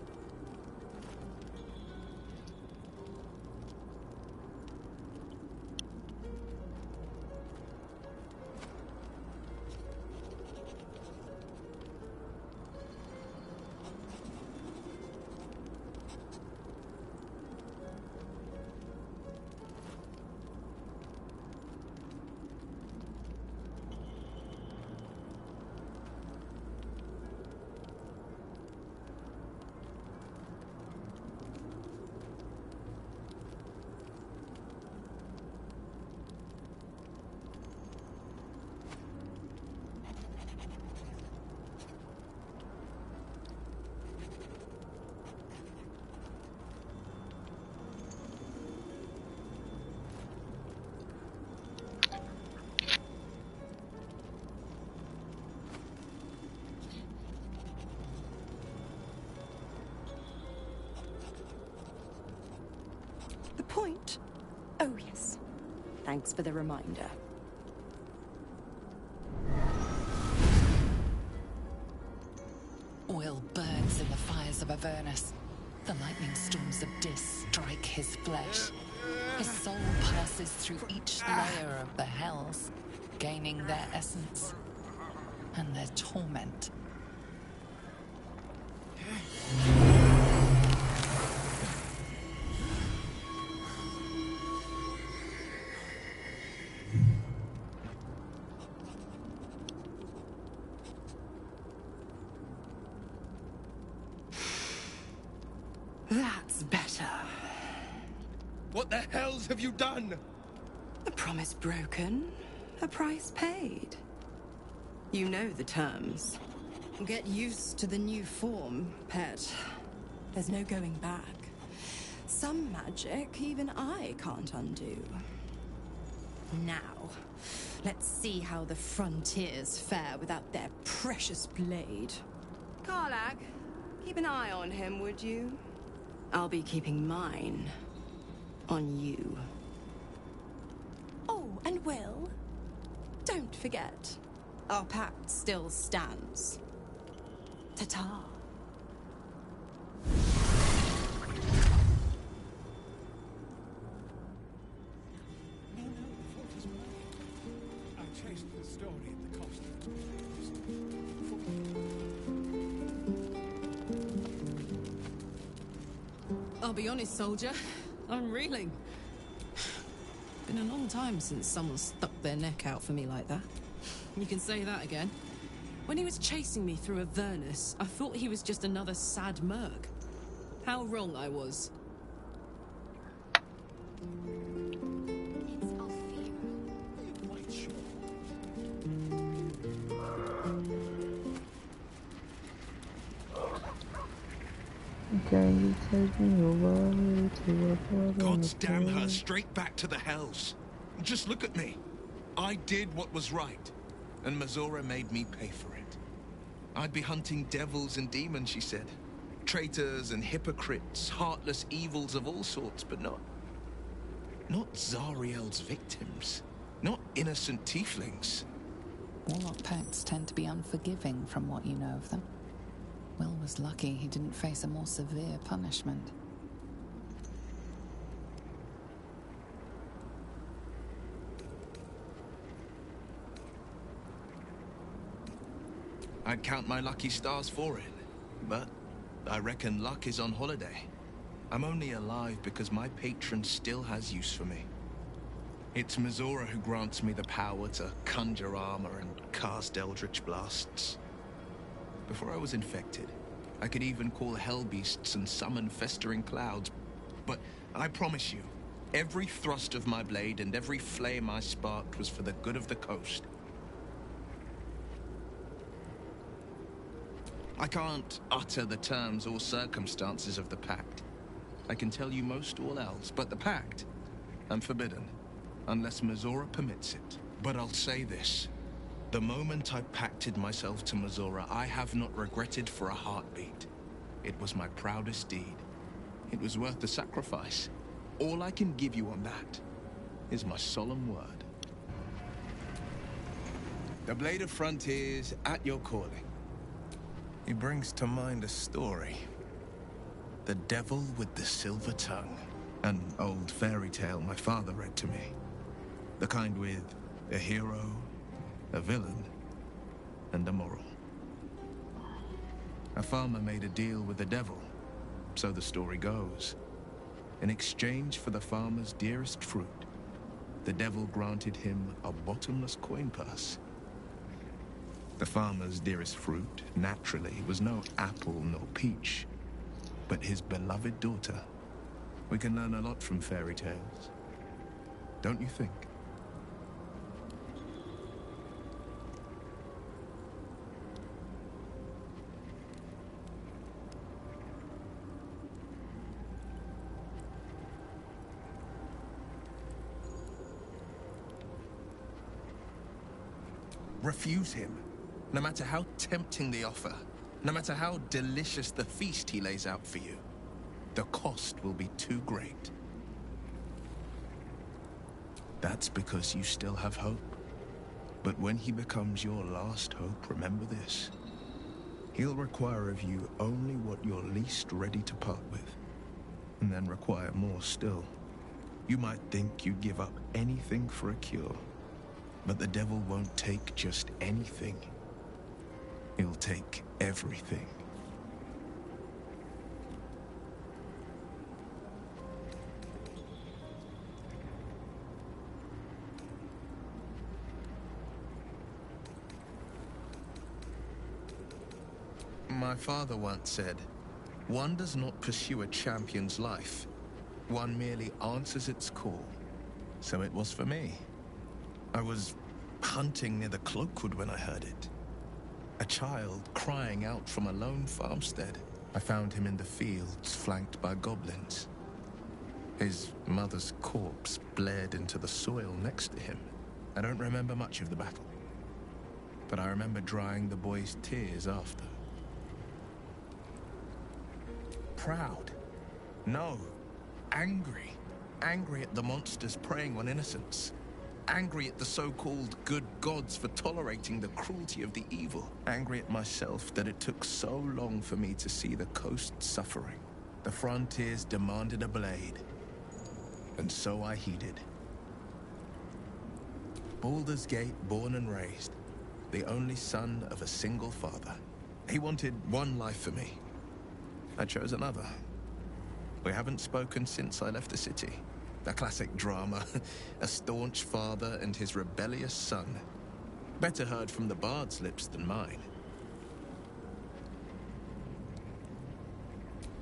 Point? Oh, yes. Thanks for the reminder. Oil burns in the fires of Avernus. The lightning storms of Dis strike his flesh. His soul passes through each layer of the hells, gaining their essence and their torment. That's better. What the hells have you done? promise broken, a price paid. You know the terms. Get used to the new form, pet. There's no going back. Some magic even I can't undo. Now, let's see how the frontiers fare without their precious blade. Karlach, keep an eye on him, would you? I'll be keeping mine on you. Oh, and Will, don't forget, our pact still stands. Ta-ta. I chased the story at the cost of I'll be honest, soldier. I'm reeling. Been a long time since someone stuck their neck out for me like that. You can say that again. When he was chasing me through Avernus, I thought he was just another sad merc. How wrong I was. Can you take me away to a part Gods damn her, straight back to the hells. Just look at me. I did what was right, and Mazora made me pay for it. I'd be hunting devils and demons, she said. Traitors and hypocrites, heartless evils of all sorts, but not Zariel's victims. Not innocent tieflings. Warlock pacts tend to be unforgiving from what you know of them. Will was lucky he didn't face a more severe punishment. I'd count my lucky stars for it, but I reckon luck is on holiday. I'm only alive because my patron still has use for me. It's Mazora who grants me the power to conjure armor and cast eldritch blasts. Before I was infected, I could even call hell beasts and summon festering clouds. But I promise you, every thrust of my blade and every flame I sparked was for the good of the coast. I can't utter the terms or circumstances of the pact. I can tell you most all else, but the pact, I'm forbidden, unless Mazora permits it. But I'll say this. The moment I pacted myself to Mazora, I have not regretted for a heartbeat. It was my proudest deed. It was worth the sacrifice. All I can give you on that is my solemn word. The Blade of Frontiers at your calling. He brings to mind a story. The Devil with the Silver Tongue. An old fairy tale my father read to me. The kind with a hero, a villain, and a moral. A farmer made a deal with the devil, so the story goes. In exchange for the farmer's dearest fruit, the devil granted him a bottomless coin purse. The farmer's dearest fruit, naturally, was no apple nor peach, but his beloved daughter. We can learn a lot from fairy tales, don't you think? Refuse him, no matter how tempting the offer, no matter how delicious the feast he lays out for you. The cost will be too great. That's because you still have hope. But when he becomes your last hope, remember this. He'll require of you only what you're least ready to part with, and then require more still. You might think you'd give up anything for a cure, but the devil won't take just anything. He'll take everything. My father once said, "One does not pursue a champion's life. One merely answers its call." So it was for me. I was hunting near the Cloakwood when I heard it. A child crying out from a lone farmstead. I found him in the fields, flanked by goblins. His mother's corpse bled into the soil next to him. I don't remember much of the battle, but I remember drying the boy's tears after. Proud? No. Angry. Angry at the monsters preying on innocents. Angry at the so-called good gods for tolerating the cruelty of the evil. Angry at myself that it took so long for me to see the coast suffering. The frontiers demanded a blade, and so I heeded. Baldur's Gate, born and raised, the only son of a single father. He wanted one life for me. I chose another. We haven't spoken since I left the city. A classic drama. A staunch father and his rebellious son. Better heard from the bard's lips than mine.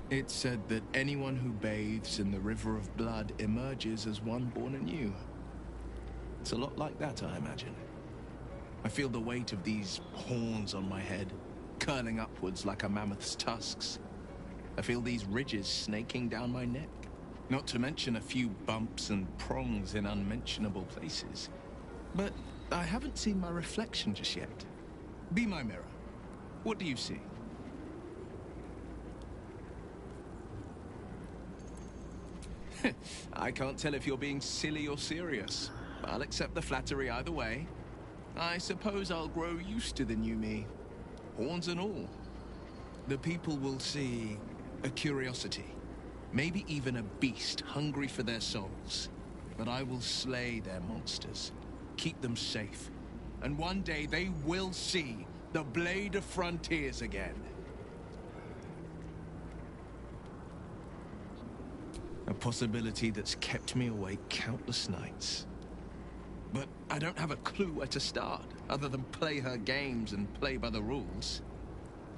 It's said that anyone who bathes in the river of blood emerges as one born anew. It's a lot like that, I imagine. I feel the weight of these horns on my head, curling upwards like a mammoth's tusks. I feel these ridges snaking down my neck. Not to mention a few bumps and prongs in unmentionable places. But I haven't seen my reflection just yet. Be my mirror. What do you see? I can't tell if you're being silly or serious. I'll accept the flattery either way. I suppose I'll grow used to the new me. Horns and all. The people will see a curiosity. Maybe even a beast hungry for their souls. But I will slay their monsters, keep them safe. And one day they will see the Blade of Frontiers again. A possibility that's kept me awake countless nights. But I don't have a clue where to start, other than play her games and play by the rules.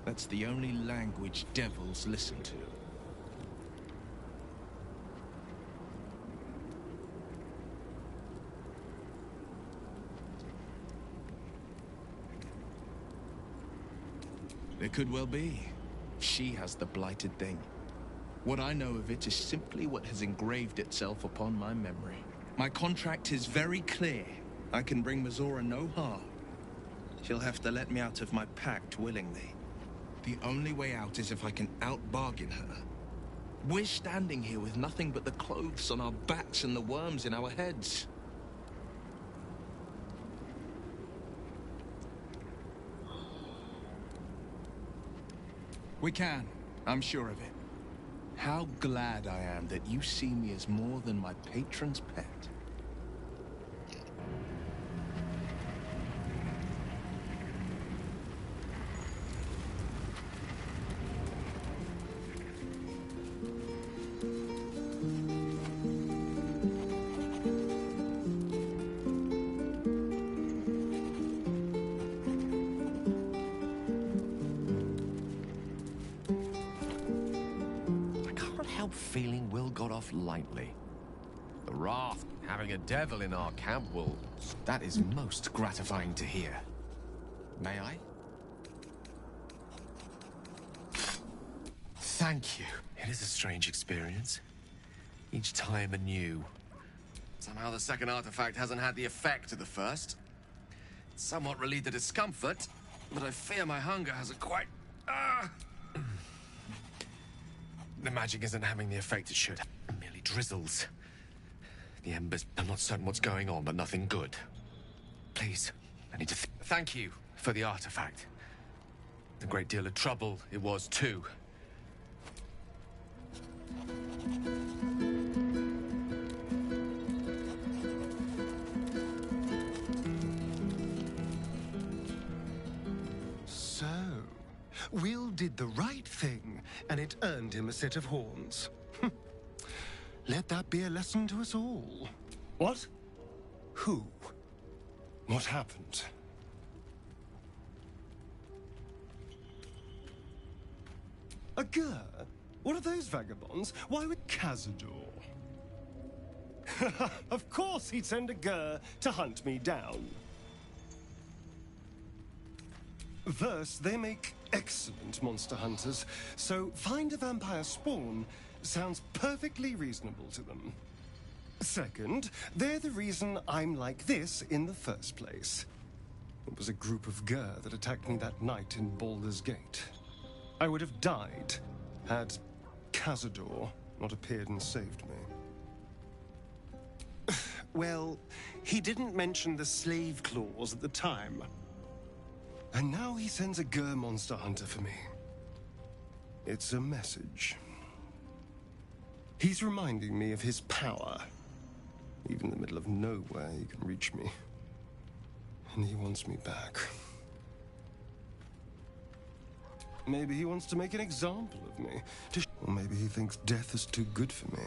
That's the only language devils listen to. It could well be. She has the blighted thing. What I know of it is simply what has engraved itself upon my memory. My contract is very clear. I can bring Mizora no harm. She'll have to let me out of my pact willingly. The only way out is if I can out-bargain her. We're standing here with nothing but the clothes on our backs and the worms in our heads. We can. I'm sure of it. How glad I am that you see me as more than my patron's pet. Feeling Will got off lightly. The wrath, having a devil in our camp, will... That is most gratifying to hear. May I? Thank you. It is a strange experience. Each time anew. Somehow the second artifact hasn't had the effect of the first. It's somewhat relieved the discomfort, but I fear my hunger hasn't quite... The magic isn't having the effect it should. It merely drizzles. The embers... I'm not certain what's going on, but nothing good. Please, I need to... Thank you for the artifact. A great deal of trouble it was, too. So, Will did the right thing, and it earned him a set of horns. Let that be a lesson to us all. What? Who? What happened? A Gur? What are those vagabonds? Why would Cazador? Of course he'd send a Gur to hunt me down. First, they make excellent monster hunters, so find a vampire spawn sounds perfectly reasonable to them. Second, they're the reason I'm like this in the first place. It was a group of Gur that attacked me that night in Baldur's Gate. I would have died had Cazador not appeared and saved me. Well, he didn't mention the slave clause at the time. And now he sends a Gur monster hunter for me. It's a message. He's reminding me of his power. Even in the middle of nowhere, he can reach me. And he wants me back. Maybe he wants to make an example of me. Or maybe he thinks death is too good for me.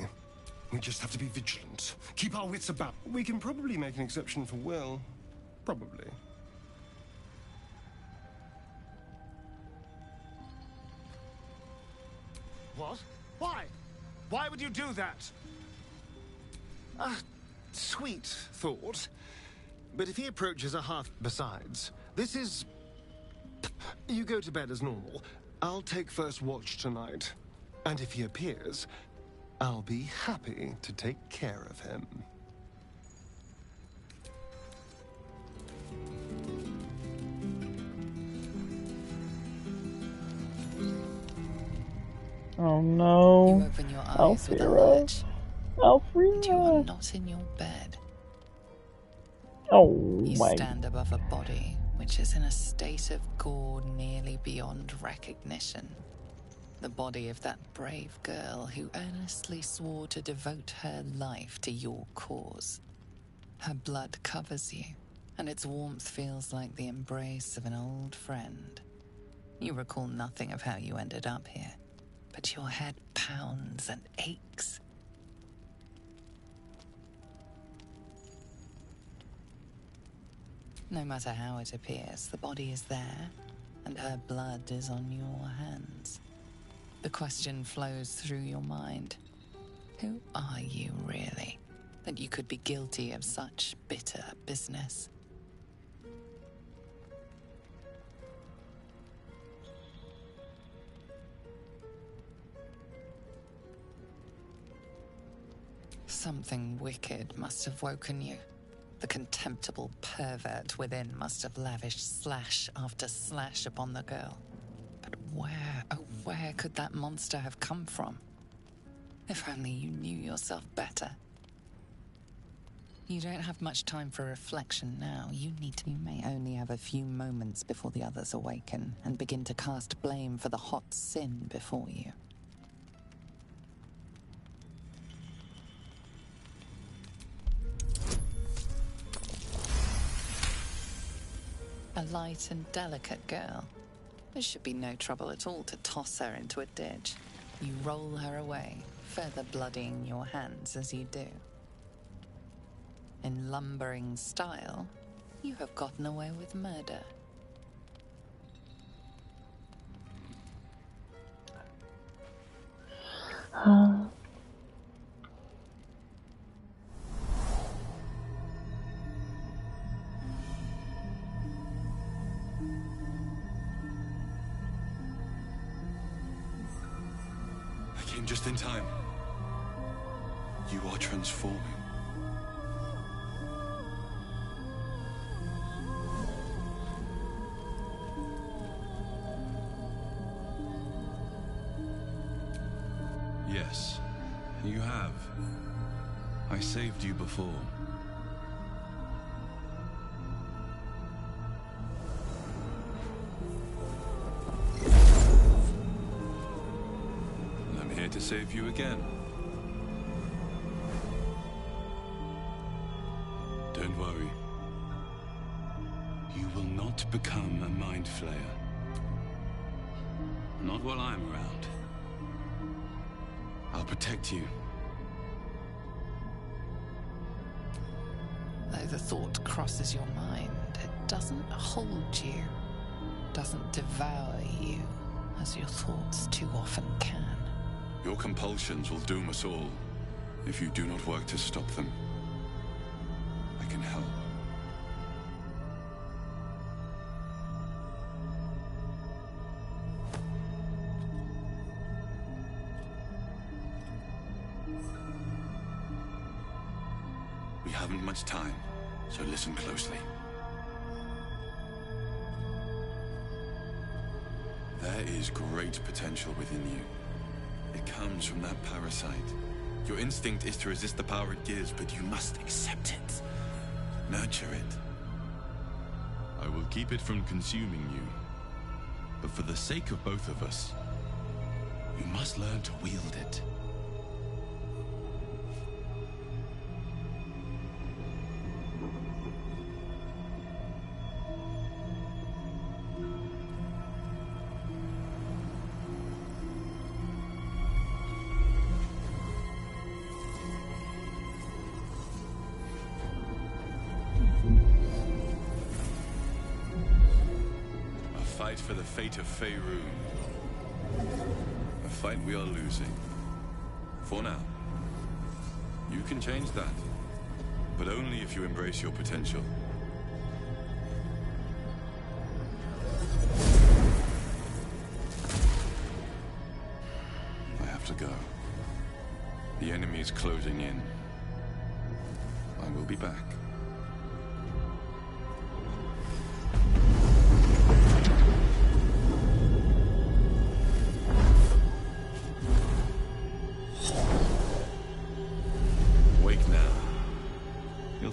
We just have to be vigilant. Keep our wits about. We can probably make an exception for Will. Probably. What? Why? Why would you do that? Sweet thought. But if he approaches a half... Besides, this is... You go to bed as normal. I'll take first watch tonight. And if he appears, I'll be happy to take care of him. Oh no. You open your eyes with a lurch. Alfreda. You are not in your bed. Oh you my. stand above a body which is in a state of gore nearly beyond recognition. The body of that brave girl who earnestly swore to devote her life to your cause. Her blood covers you, and its warmth feels like the embrace of an old friend. You recall nothing of how you ended up here, but your head pounds and aches. No matter how it appears, the body is there, and her blood is on your hands. The question flows through your mind. Who are you, really, that you could be guilty of such bitter business? Something wicked must have woken you. The contemptible pervert within must have lavished slash after slash upon the girl. But where, oh where could that monster have come from? If only you knew yourself better. You don't have much time for reflection now. You may only have a few moments before the others awaken and begin to cast blame for the hot sin before you. A light and delicate girl. There should be no trouble at all to toss her into a ditch. You roll her away, further bloodying your hands as you do. In lumbering style, you have gotten away with murder. Just in time. You are transforming. Yes, you have. I saved you before. To save you again. Don't worry. You will not become a mind flayer. Not while I'm around. I'll protect you. Though the thought crosses your mind, it doesn't hold you, doesn't devour you, as your thoughts too often can. Your compulsions will doom us all, If you do not work to stop them, I can help. We haven't much time, so listen closely. There is great potential within you. It comes from that parasite. Your instinct is to resist the power it gives, but you must accept it. Nurture it. I will keep it from consuming you. But for the sake of both of us, you must learn to wield it. Fight for the fate of Faerun. A fight we are losing. For now. You can change that. But only if you embrace your potential. I have to go. The enemy is closing in. I will be back.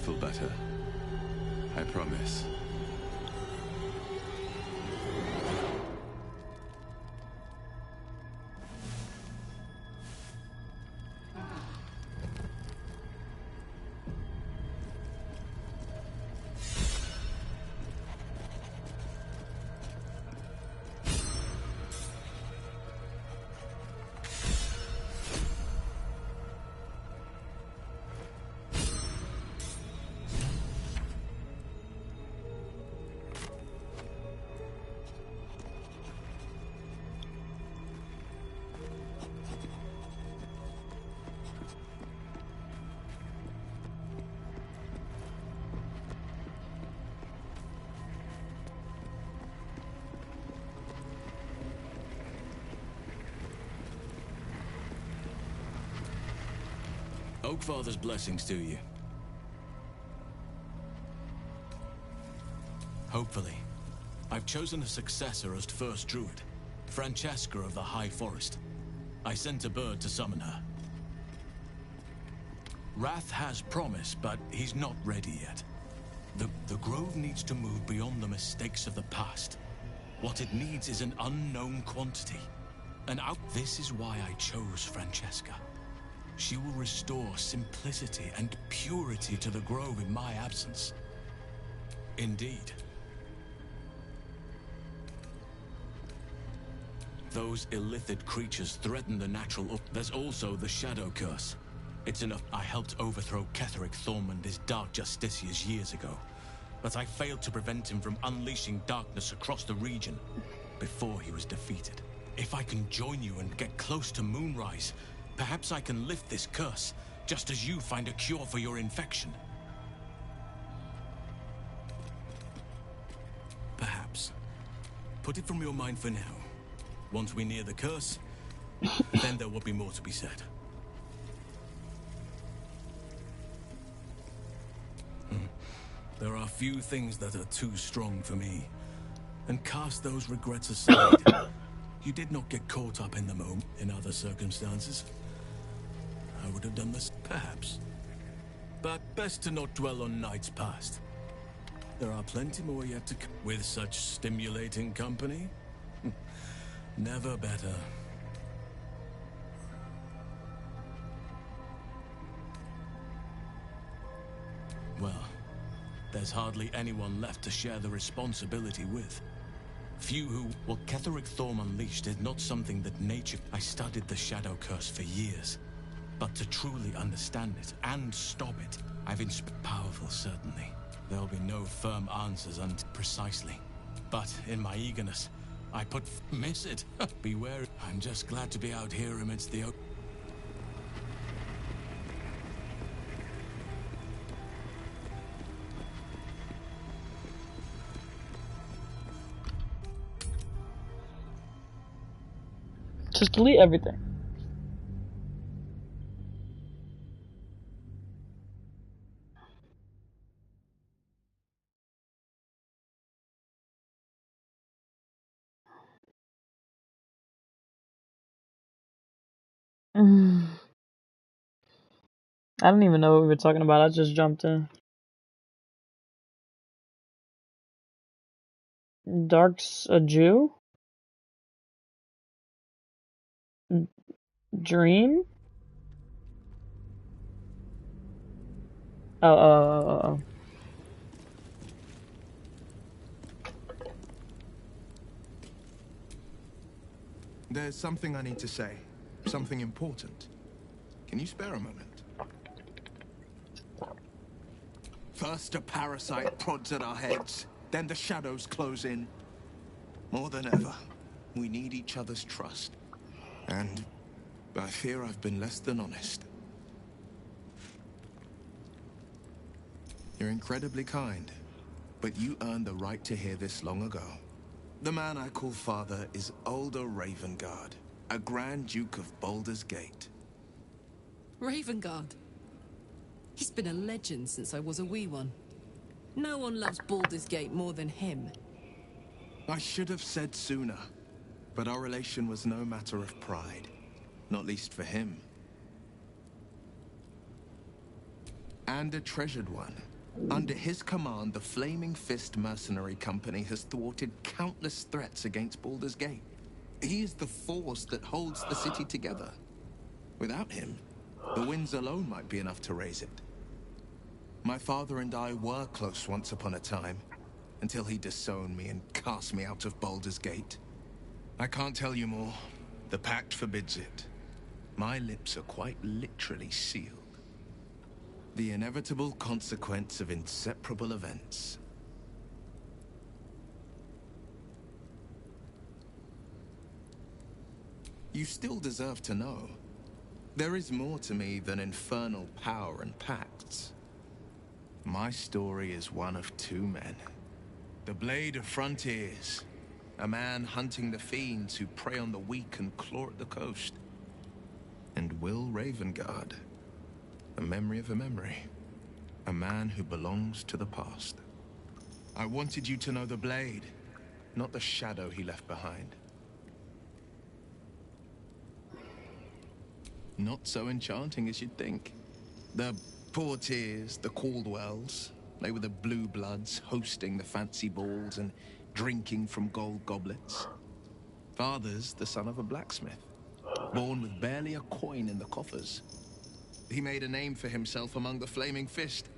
Feel better. I promise. Oakfather's blessings to you. Hopefully. I've chosen a successor as first druid, Francesca of the High Forest. I sent a bird to summon her. Wrath has promise, but he's not ready yet. The grove needs to move beyond the mistakes of the past. What it needs is an unknown quantity. This is why I chose Francesca. She will restore simplicity and purity to the grove in my absence. Indeed. Those illithid creatures threaten the natural. There's also the Shadow Curse. It's enough. I helped overthrow Ketheric Thorm and his Dark Justiciars years ago. But I failed to prevent him from unleashing darkness across the region before he was defeated. If I can join you and get close to Moonrise, perhaps I can lift this curse, just as you find a cure for your infection. Perhaps. Put it from your mind for now. Once we near the curse, then there will be more to be said. There are few things that are too strong for me. And cast those regrets aside. You did not get caught up in the moment in other circumstances. I would have done this, perhaps. But best to not dwell on nights past. There are plenty more yet to come. With such stimulating company? Never better. Well, there's hardly anyone left to share the responsibility with. Few who... What Ketheric Thorm unleashed is not something that nature... I studied the Shadow Curse for years. But to truly understand it and stop it, I've been powerful, certainly. There'll be no firm answers precisely. But in my eagerness, I miss it. Beware. I'm just glad to be out here amidst the... Just delete everything. I don't even know what we were talking about. I just jumped in. Dark's a Jew? Dream? Oh. There's something I need to say. Something important. Can you spare a moment? First a parasite prods at our heads, then the shadows close in. More than ever, we need each other's trust. And I fear I've been less than honest. You're incredibly kind, but you earned the right to hear this long ago. The man I call father is Baldur Ravengard, a Grand Duke of Baldur's Gate. Ravengard. He's been a legend since I was a wee one. No one loves Baldur's Gate more than him. I should have said sooner, but our relation was no matter of pride, not least for him. And a treasured one. Under his command, the Flaming Fist Mercenary Company has thwarted countless threats against Baldur's Gate. He is the force that holds the city together. Without him, the winds alone might be enough to raise it. My father and I were close once upon a time, until he disowned me and cast me out of Baldur's Gate. I can't tell you more. The pact forbids it. My lips are quite literally sealed. The inevitable consequence of inseparable events. You still deserve to know. There is more to me than infernal power and pacts. My story is one of two men. The Blade of Frontiers, a man hunting the fiends who prey on the weak and claw at the coast. And Will Ravengard, a memory of a memory. A man who belongs to the past. I wanted you to know the Blade, not the shadow he left behind. Not so enchanting as you'd think. The Portiers, the Caldwells, they were the blue bloods hosting the fancy balls and drinking from gold goblets. Father's the son of a blacksmith, born with barely a coin in the coffers. He made a name for himself among the Flaming Fist.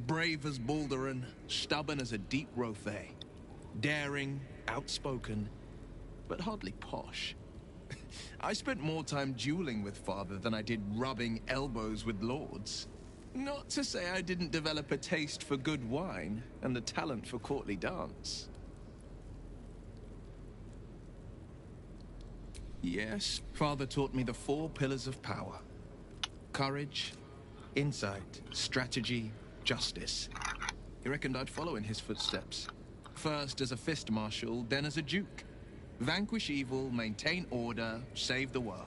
Brave as Baldur, stubborn as a deep Rothay. Daring, outspoken, but hardly posh. I spent more time dueling with father than I did rubbing elbows with lords. Not to say I didn't develop a taste for good wine and the talent for courtly dance. Yes, father taught me the 4 pillars of power. Courage, insight, strategy, justice. He reckoned I'd follow in his footsteps. First as a fist marshal, then as a duke. Vanquish evil, maintain order, save the world.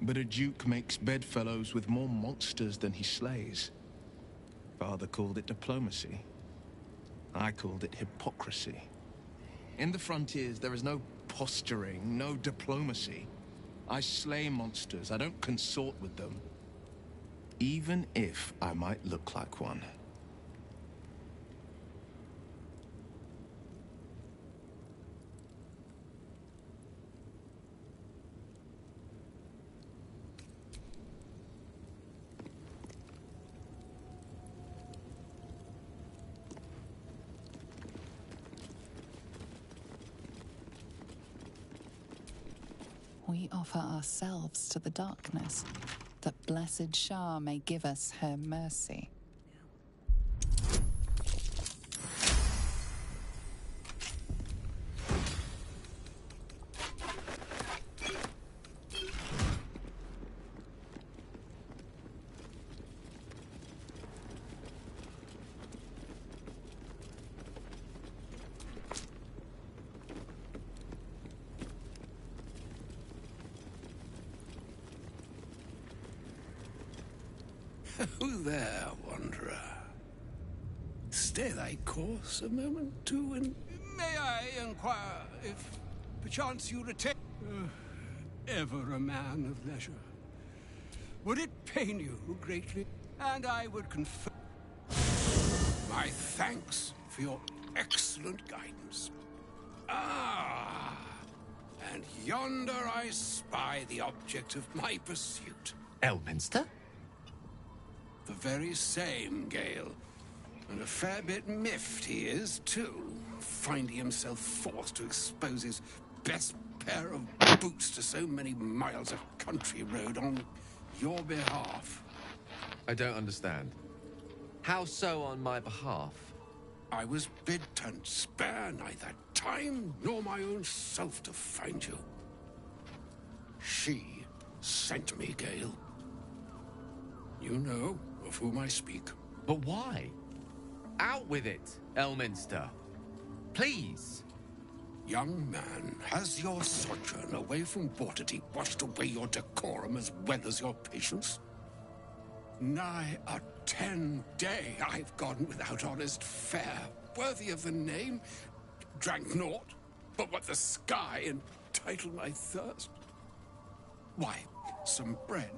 But a duke makes bedfellows with more monsters than he slays. Father called it diplomacy. I called it hypocrisy. In the frontiers, there is no posturing, no diplomacy. I slay monsters, I don't consort with them. Even if I might look like one. We offer ourselves to the darkness, that blessed Shah may give us her mercy. Oh, there, Wanderer. Stay thy course a moment, too, and may I inquire if perchance you retain ever a man of leisure? Would it pain you greatly? And I would confer my thanks for your excellent guidance. Ah, and yonder I spy the object of my pursuit. Elminster? The very same, Gale. And a fair bit miffed he is, too, finding himself forced to expose his best pair of boots to so many miles of country road on your behalf. I don't understand. How so on my behalf? I was bid and spare neither time nor my own self to find you. She sent me, Gale. You know of whom I speak. But why? Out with it, Elminster. Please. Young man, has your sojourn away from Waterdeep washed away your decorum as well as your patience? Nigh a 10-day I've gone without honest fare, worthy of the name. Drank naught, but what the sky entitled my thirst. Why, some bread,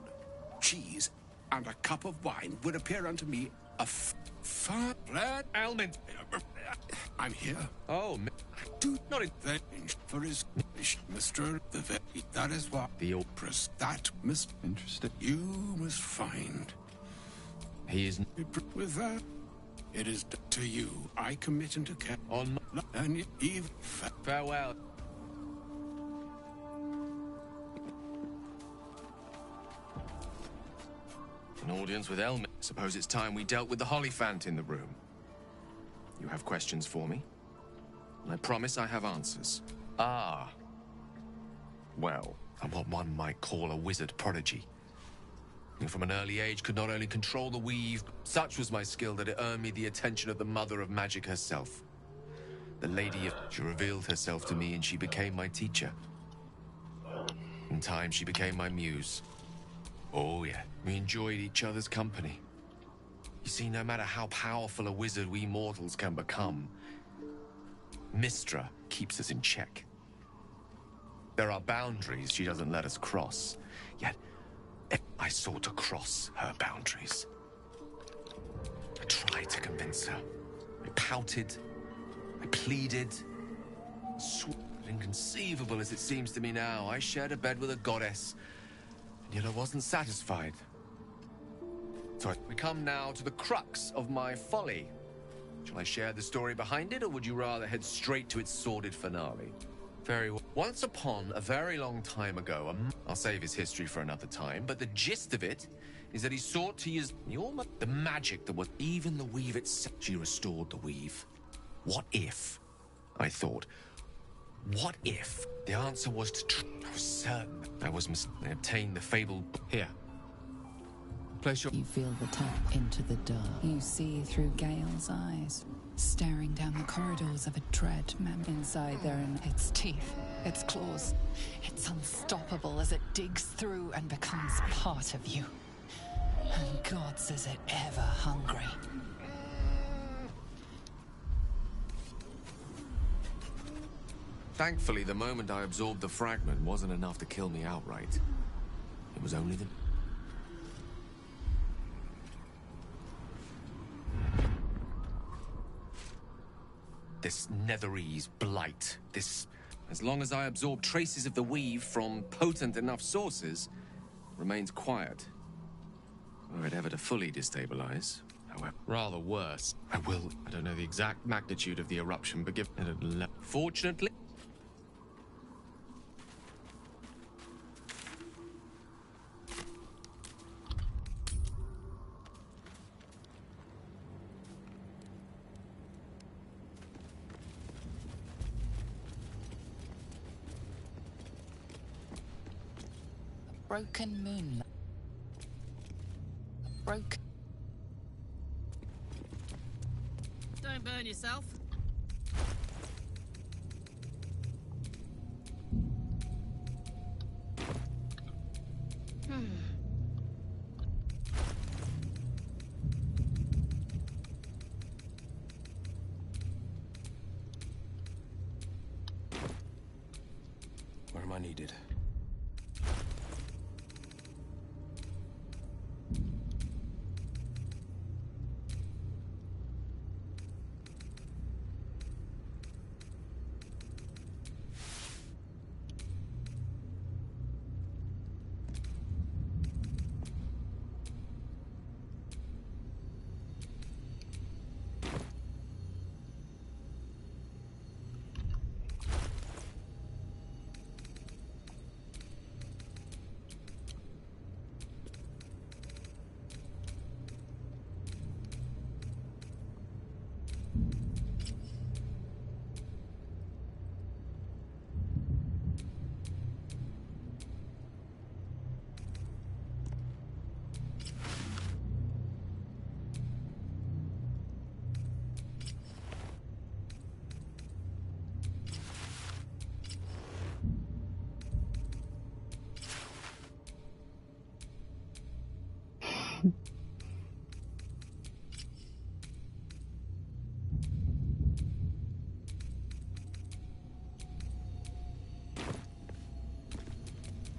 cheese, and a cup of wine would appear unto me a fine lad. Elmin. I'm here. Oh, Do not exchange for his Mr. The very. That is what the Opress that Mr. Interesting. You must find. He is with that. It is to you I commit into care on and even farewell. An audience with Elmin. Suppose it's time we dealt with the Hollyphant in the room. You have questions for me? I promise I have answers. Ah. Well, I'm what one might call a wizard prodigy. And from an early age could not only control the weave, such was my skill that it earned me the attention of the mother of magic herself. The Lady of... She revealed herself to me and she became my teacher. In time, she became my muse. Oh, yeah. We enjoyed each other's company. You see, no matter how powerful a wizard we mortals can become, Mystra keeps us in check. There are boundaries she doesn't let us cross, yet I sought to cross her boundaries. I tried to convince her. I pouted. I pleaded. Inconceivable as it seems to me now, I shared a bed with a goddess, and yet I wasn't satisfied. So we come now to the crux of my folly. Shall I share the story behind it, or would you rather head straight to its sordid finale? Very well. Once upon a very long time ago, I'll save his history for another time, but the gist of it is that he sought to use the magic that was even the weave itself. She restored the weave. What if? I thought. What if? The answer was to I was certain. I was they obtained the fabled... Here. Place your... You feel the tap into the dark. You see through Gale's eyes, staring down the corridors of a dread memory. Inside there in its teeth, its claws. It's unstoppable as it digs through and becomes part of you. And God's is it ever hungry. Thankfully, the moment I absorbed the fragment wasn't enough to kill me outright. It was only the... This Netherese blight, this... As long as I absorb traces of the weave from potent enough sources, remains quiet. Were it ever to fully destabilize, however, rather worse. I don't know the exact magnitude of the eruption, but give it a... Fortunately... Broken moonlight. Broken. Don't burn yourself. am I needed.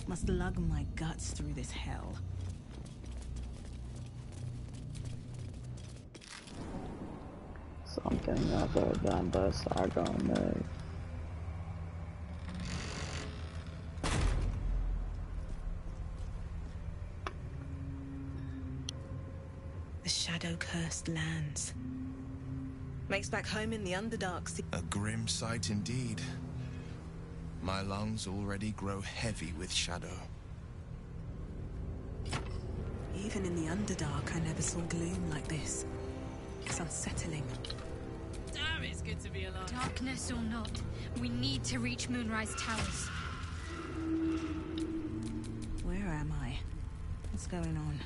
Must lug my guts through this hell. So I'm getting another gun, but I don't know. The shadow-cursed lands. Makes back home in the Underdark sea. A grim sight indeed. My lungs already grow heavy with shadow. Even in the Underdark, I never saw gloom like this. It's unsettling. Damn, it's good to be alive. Darkness or not, we need to reach Moonrise Towers. Where am I? What's going on?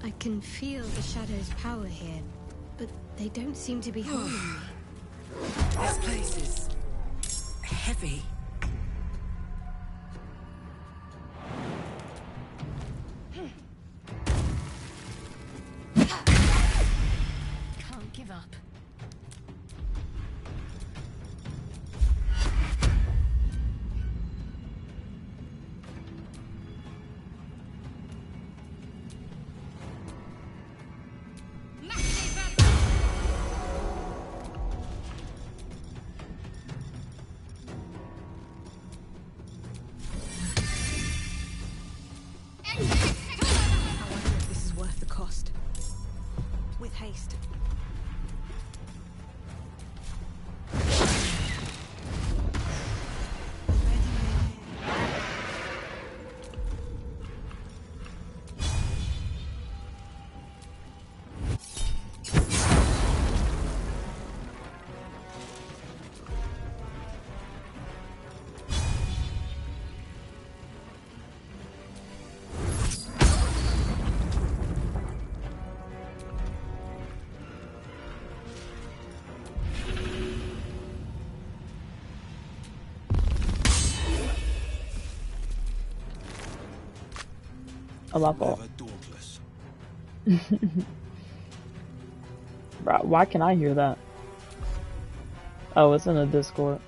I can feel the Shadow's power here, but they don't seem to be holding me. This place is heavy. Can't give up. Haste. A lot more. Bro, why can I hear that? Oh, it's in the Discord.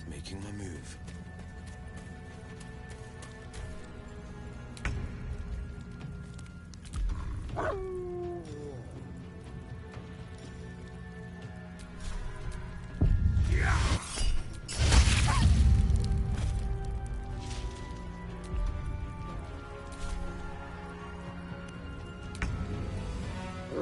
Making my move. Cry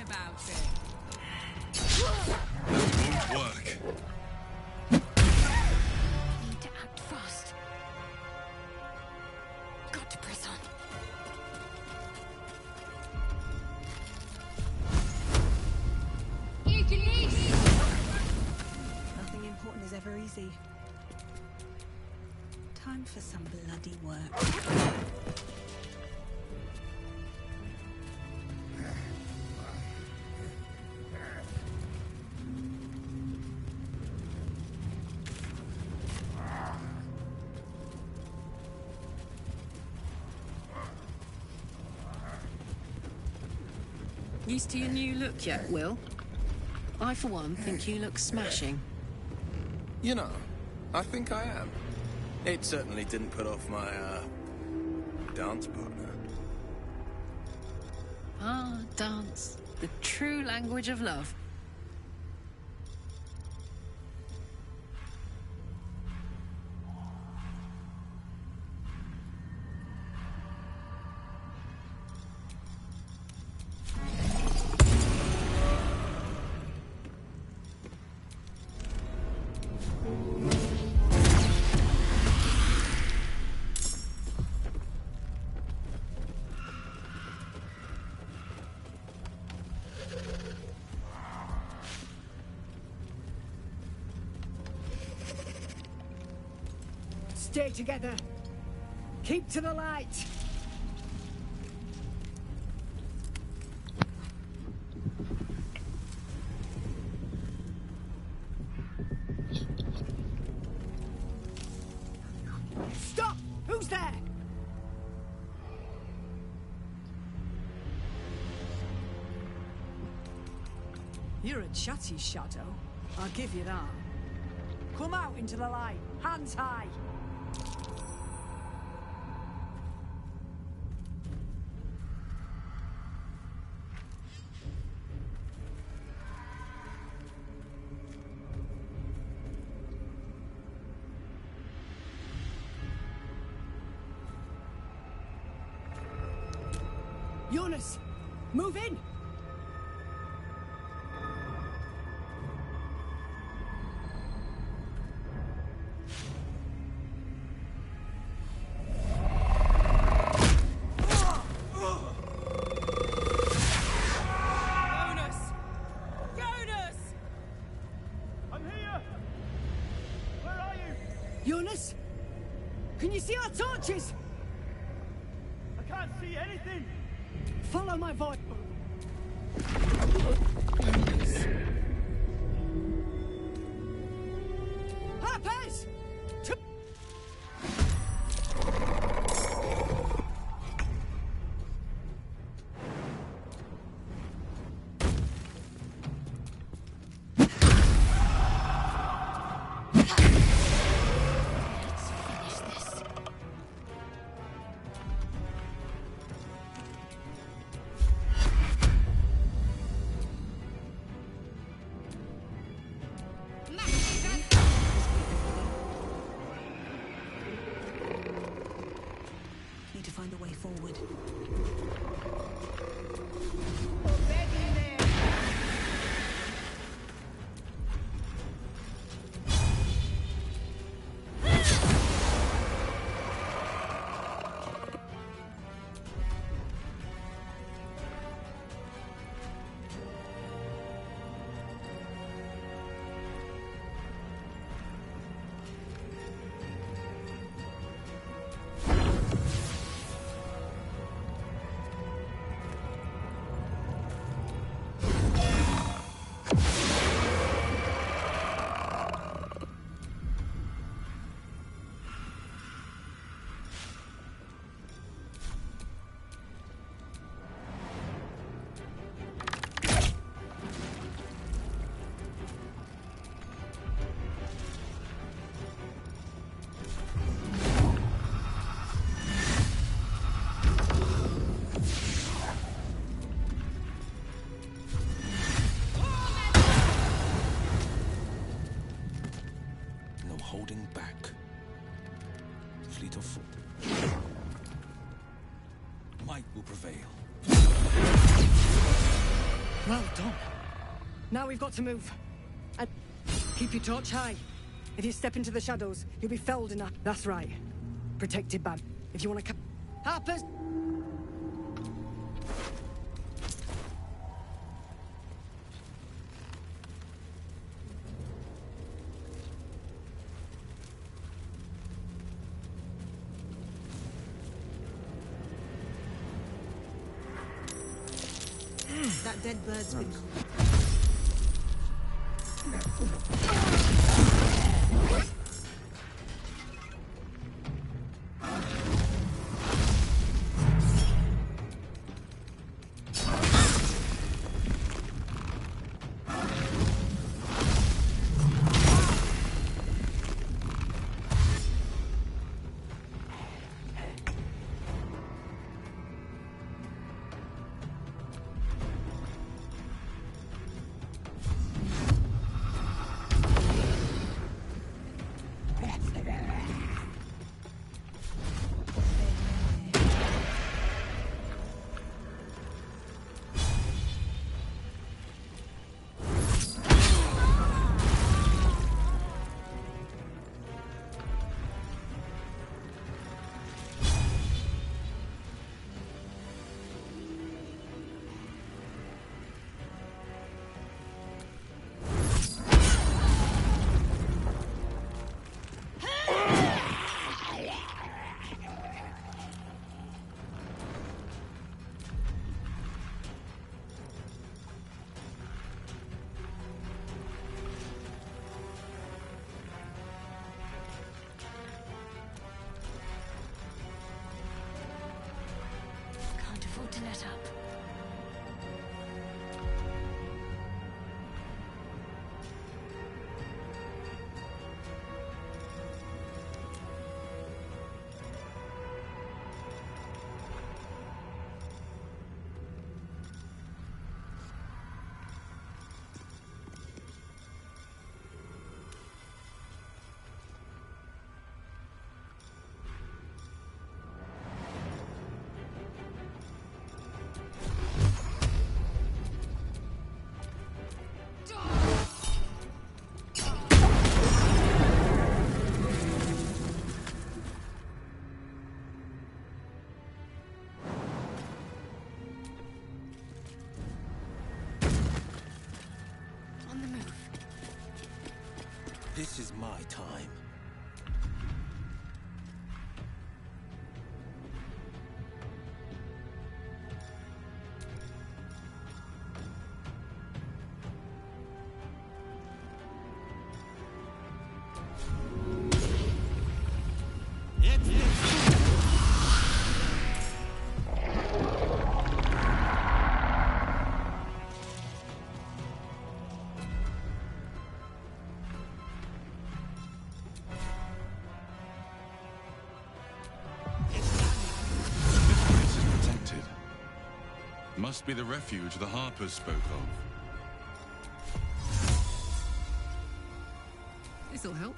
about it. That won't work. Need to act fast. Got to press on. Nothing important is ever easy. Time for some bloody work. Used to your new look yet, Will? I, for one, think you look smashing. You know, I think I am. It certainly didn't put off my, dance partner. Ah, dance. The true language of love. Stay together. Keep to the light. Stop! Who's there? You're a chatty shadow. I'll give you that. Come out into the light. Hands high. Jonas, move in! Jonas? Can you see our torches? I can't see anything. Follow my voice. Harpers! usually to fall. Might will prevail. Well done. Now we've got to move. And keep your torch high. If you step into the shadows, you'll be felled in a... That's right. Protected by... If you want to... Harpers! That dead bird's been... Can't afford to let up. This is my time. Must be the refuge the Harpers spoke of. This'll help.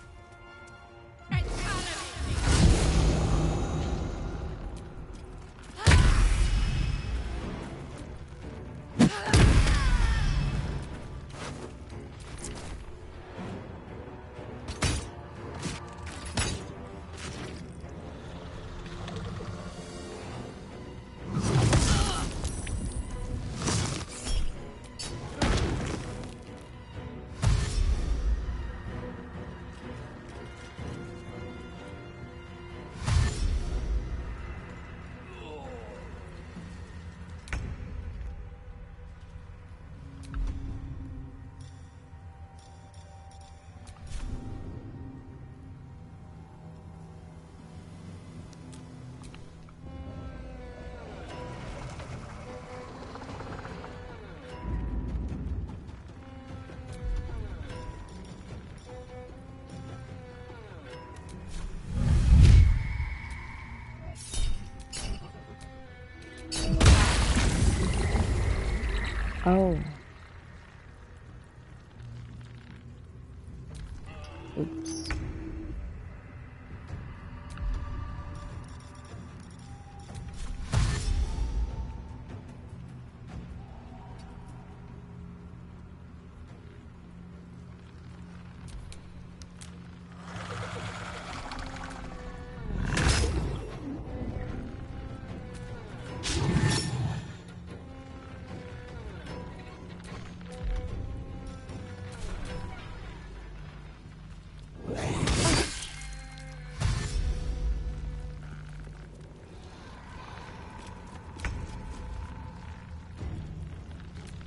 Oh. Oops.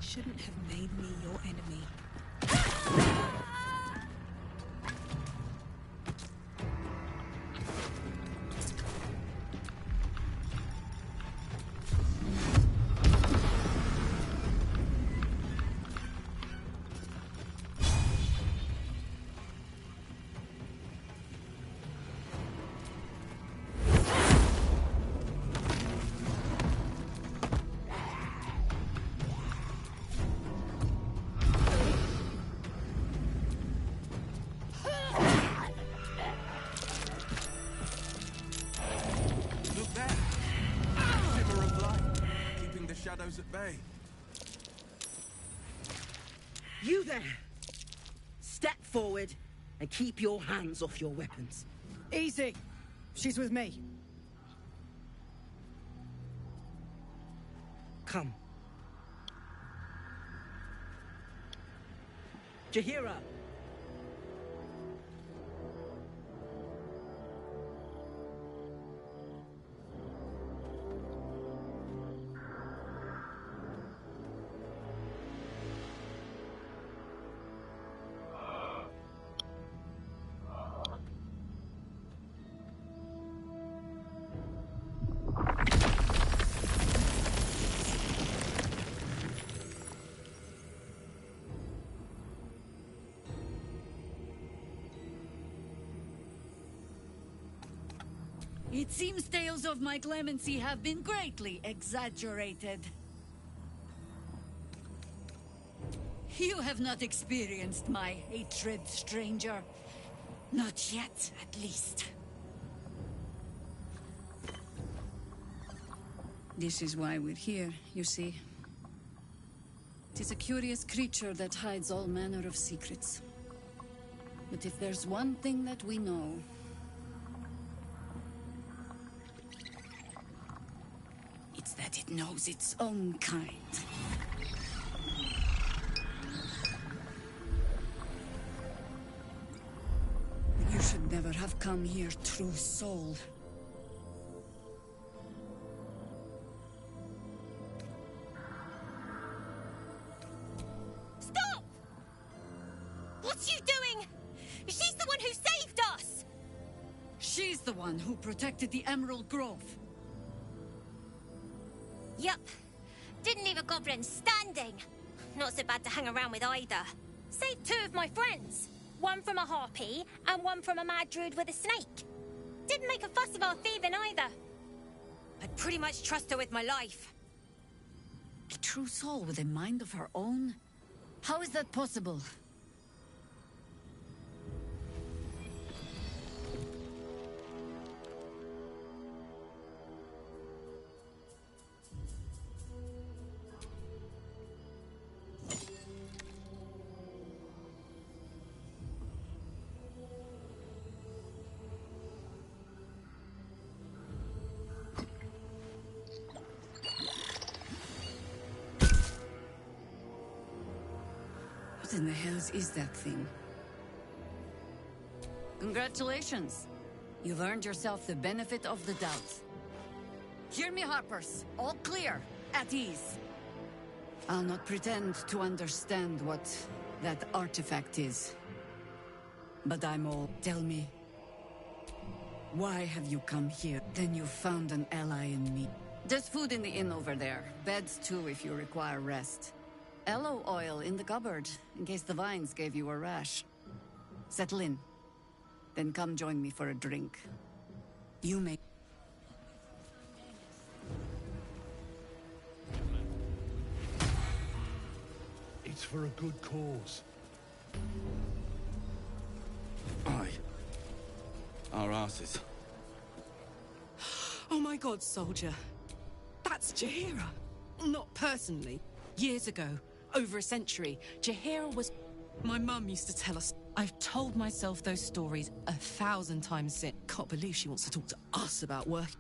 shouldn't have made me your enemy. Look there! Shimmer of light, keeping the shadows at bay. You there! Step forward and keep your hands off your weapons. Easy. She's with me. Come. Jahira! It seems tales of my clemency have been greatly exaggerated. You have not experienced my hatred, stranger. Not yet, at least. This is why we're here, you see. It is a curious creature that hides all manner of secrets. But if there's one thing that we know, it's that it knows its own kind. You should never have come here, true soul. Stop! What's you doing? She's the one who saved us! She's the one who protected the Emerald Grove. Yup. Didn't leave a goblin standing. Not so bad to hang around with either. Saved two of my friends. One from a harpy, and one from a mad druid with a snake. Didn't make a fuss of our thieving either. I'd pretty much trust her with my life. A true soul with a mind of her own? How is that possible? What in the hells is that thing? Congratulations. You've earned yourself the benefit of the doubt. Hear me, Harpers. All clear. At ease. I'll not pretend to understand what that artifact is. But I'm all... Tell me. Why have you come here? Then you found an ally in me. There's food in the inn over there. Beds too if you require rest. Aloe oil in the cupboard, in case the vines gave you a rash. Settle in. Then come join me for a drink. You may... It's for a good cause. Aye. Our asses. Oh my god, soldier. That's Jahira. Not personally. Years ago, over a century, Jahira was... My mum used to tell us. I've told myself those stories 1,000 times since. Can't believe she wants to talk to us about work.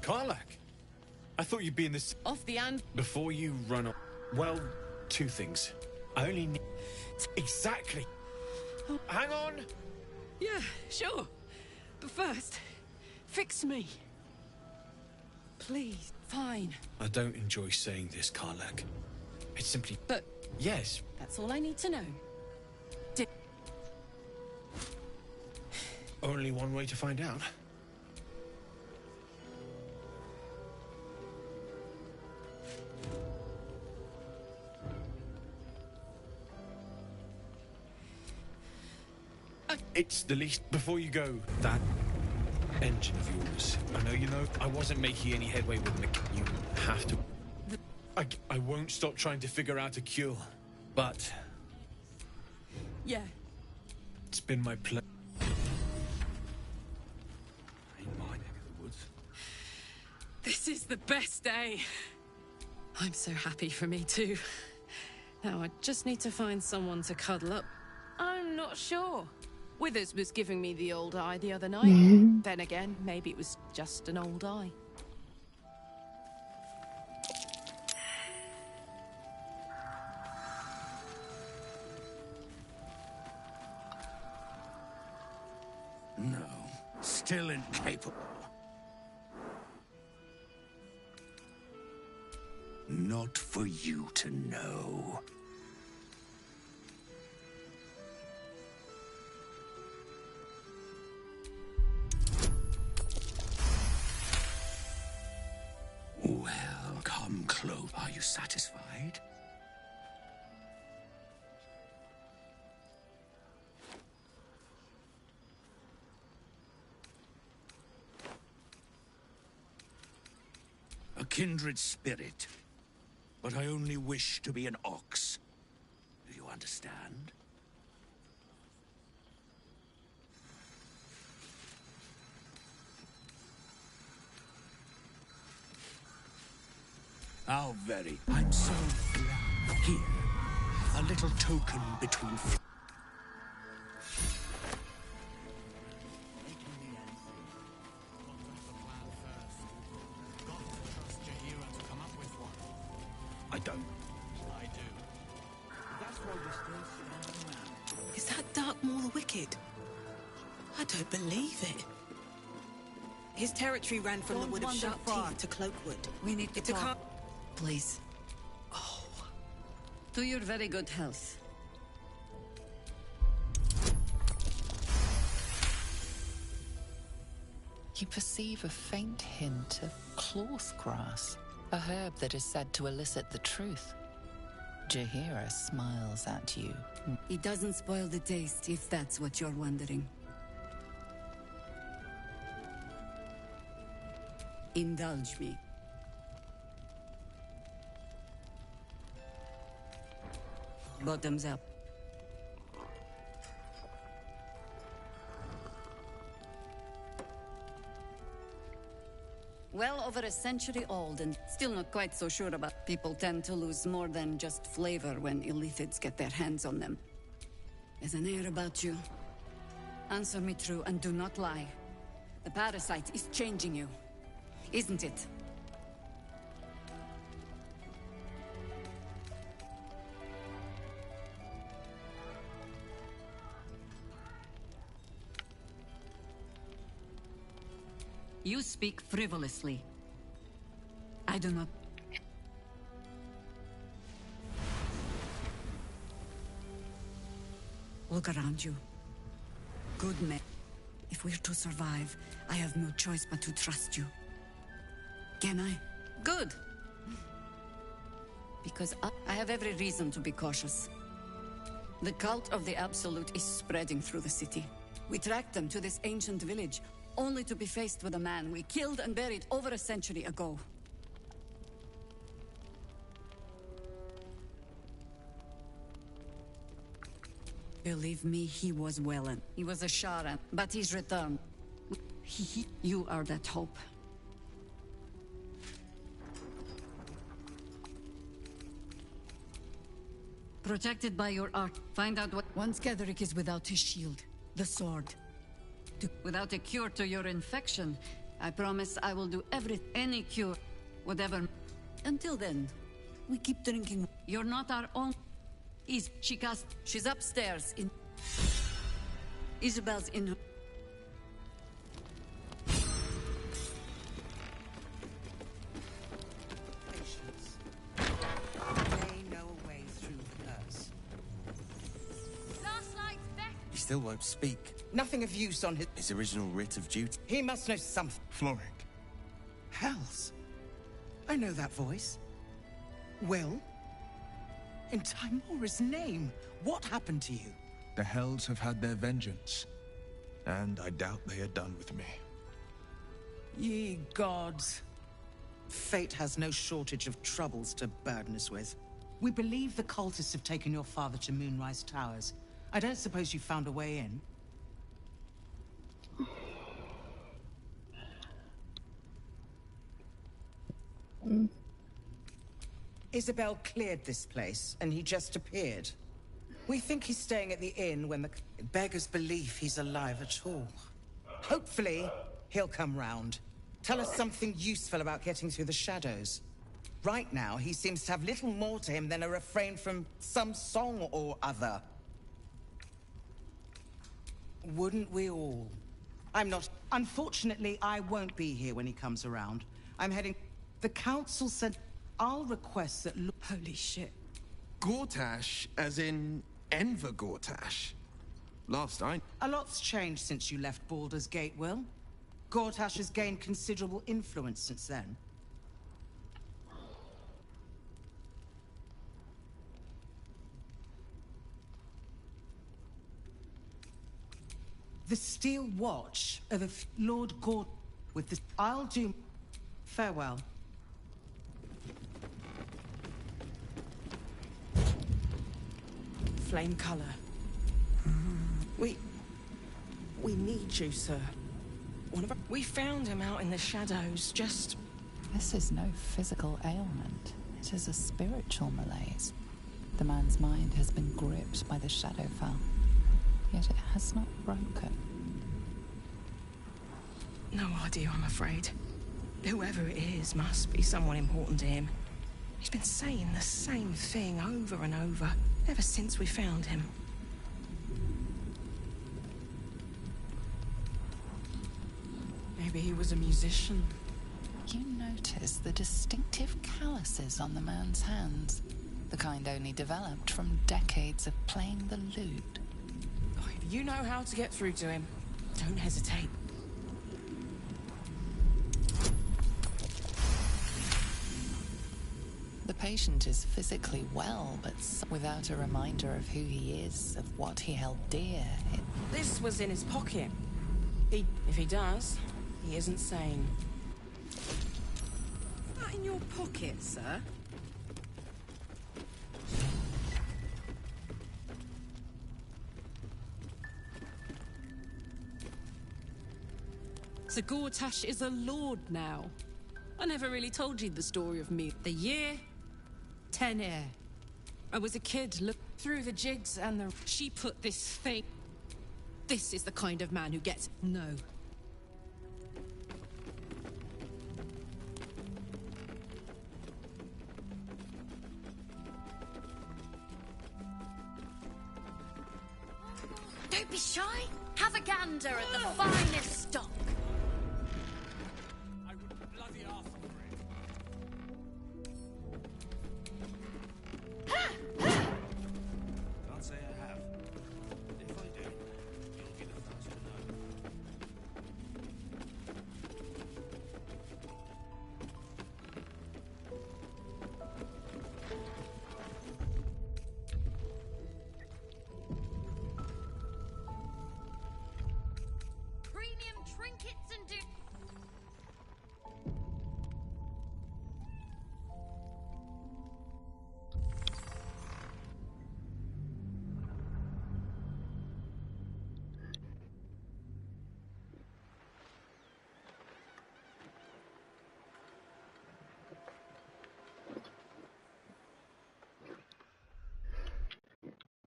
Karlak! I thought you'd be in this... Off the and... Before you run off... Well, two things. I only need... Exactly! Hang on! Yeah, sure. But first, fix me. Please. Fine. I don't enjoy saying this, Karlak. It's simply... But... Yes. That's all I need to know. Only one way to find out. It's the least... Before you go, that engine of yours. I know you know I wasn't making any headway with Nick. You have to... I won't stop trying to figure out a cure, but... Yeah. It's been my pleasure. This is the best day. I'm so happy for me too. Now I just need to find someone to cuddle up. I'm not sure. Withers was giving me the old eye the other night. Then again, maybe it was just an old eye. No, still incapable. Not for you to know. Well, come close. Are you satisfied? A kindred spirit. But I only wish to be an ox. Do you understand? How very... I'm so glad. Here, a little token between... I don't. I do. That's why you're still standing. Is that Darkmoor the Wicked? I don't believe it. His territory ran from the Wood of Sharp Teeth to Cloakwood. We need to It's a talk. Please. Oh. To your very good health. You perceive a faint hint of cloth grass, a herb that is said to elicit the truth. Jahira smiles at you. It doesn't spoil the taste, if that's what you're wondering. Indulge me. Bottoms up. Well over a century old and still not quite so sure about. People tend to lose more than just flavor when illithids get their hands on them. There's an air about you. Answer me true and do not lie. The parasite is changing you, isn't it? You speak frivolously. I do not. Look around you. Good men. If we're to survive, I have no choice but to trust you. Can I? Good. Because I have every reason to be cautious. The cult of the Absolute is spreading through the city. We tracked them to this ancient village, only to be faced with a man we killed and buried over a century ago. Believe me, he was Wellan. He was a Sharan, but he's returned. You are that hope. Protected by your art, find out what... Once Ketherick is without his shield, the sword. Without a cure to your infection, I promise I will do any cure. Whatever. Until then, we keep drinking. You're not our own. She's upstairs in... Isabel's in... Patience. They know a way through hers. Last night's back. He still won't speak. Nothing of use on His original writ of duty. He must know something. Floric. Hells. I know that voice. Will? In Timora's name, what happened to you? The Hells have had their vengeance, and I doubt they are done with me. Ye gods. Fate has no shortage of troubles to burden us with. We believe the cultists have taken your father to Moonrise Towers. I don't suppose you found a way in? Isabel cleared this place, and he just appeared. We think he's staying at the inn when the... It beggars belief he's alive at all. Hopefully, he'll come round. Tell us something useful about getting through the shadows. Right now, he seems to have little more to him than a refrain from some song or other. Wouldn't we all? I'm not... Unfortunately, I won't be here when he comes around. I'm heading... The council said... I'll request that... Holy shit. Gortash, as in Enver Gortash. A lot's changed since you left Baldur's Gate, Will. Gortash has gained considerable influence since then. The Steel Watch of Lord Gord... With the... I'll do... Farewell. Flame color. We need you, sir. We found him out in the shadows, just... This is no physical ailment. It is a spiritual malaise. The man's mind has been gripped by the Shadowfell, yet it has not broken. No idea, I'm afraid. Whoever it is must be someone important to him. He's been saying the same thing over and over, ever since we found him. Maybe he was a musician. You notice the distinctive calluses on the man's hands, the kind only developed from decades of playing the lute. Oh, if you know how to get through to him, don't hesitate. The patient is physically well, but without a reminder of who he is, of what he held dear. This was in his pocket. If he does, he isn't sane. Is that in your pocket, sir? So Gortash is a lord now. I never really told you the story of me. The year... 10 air. I was a kid, look through the jigs and the... She put this thing... This is the kind of man who gets... No. Don't be shy. Have a gander at the finest stock.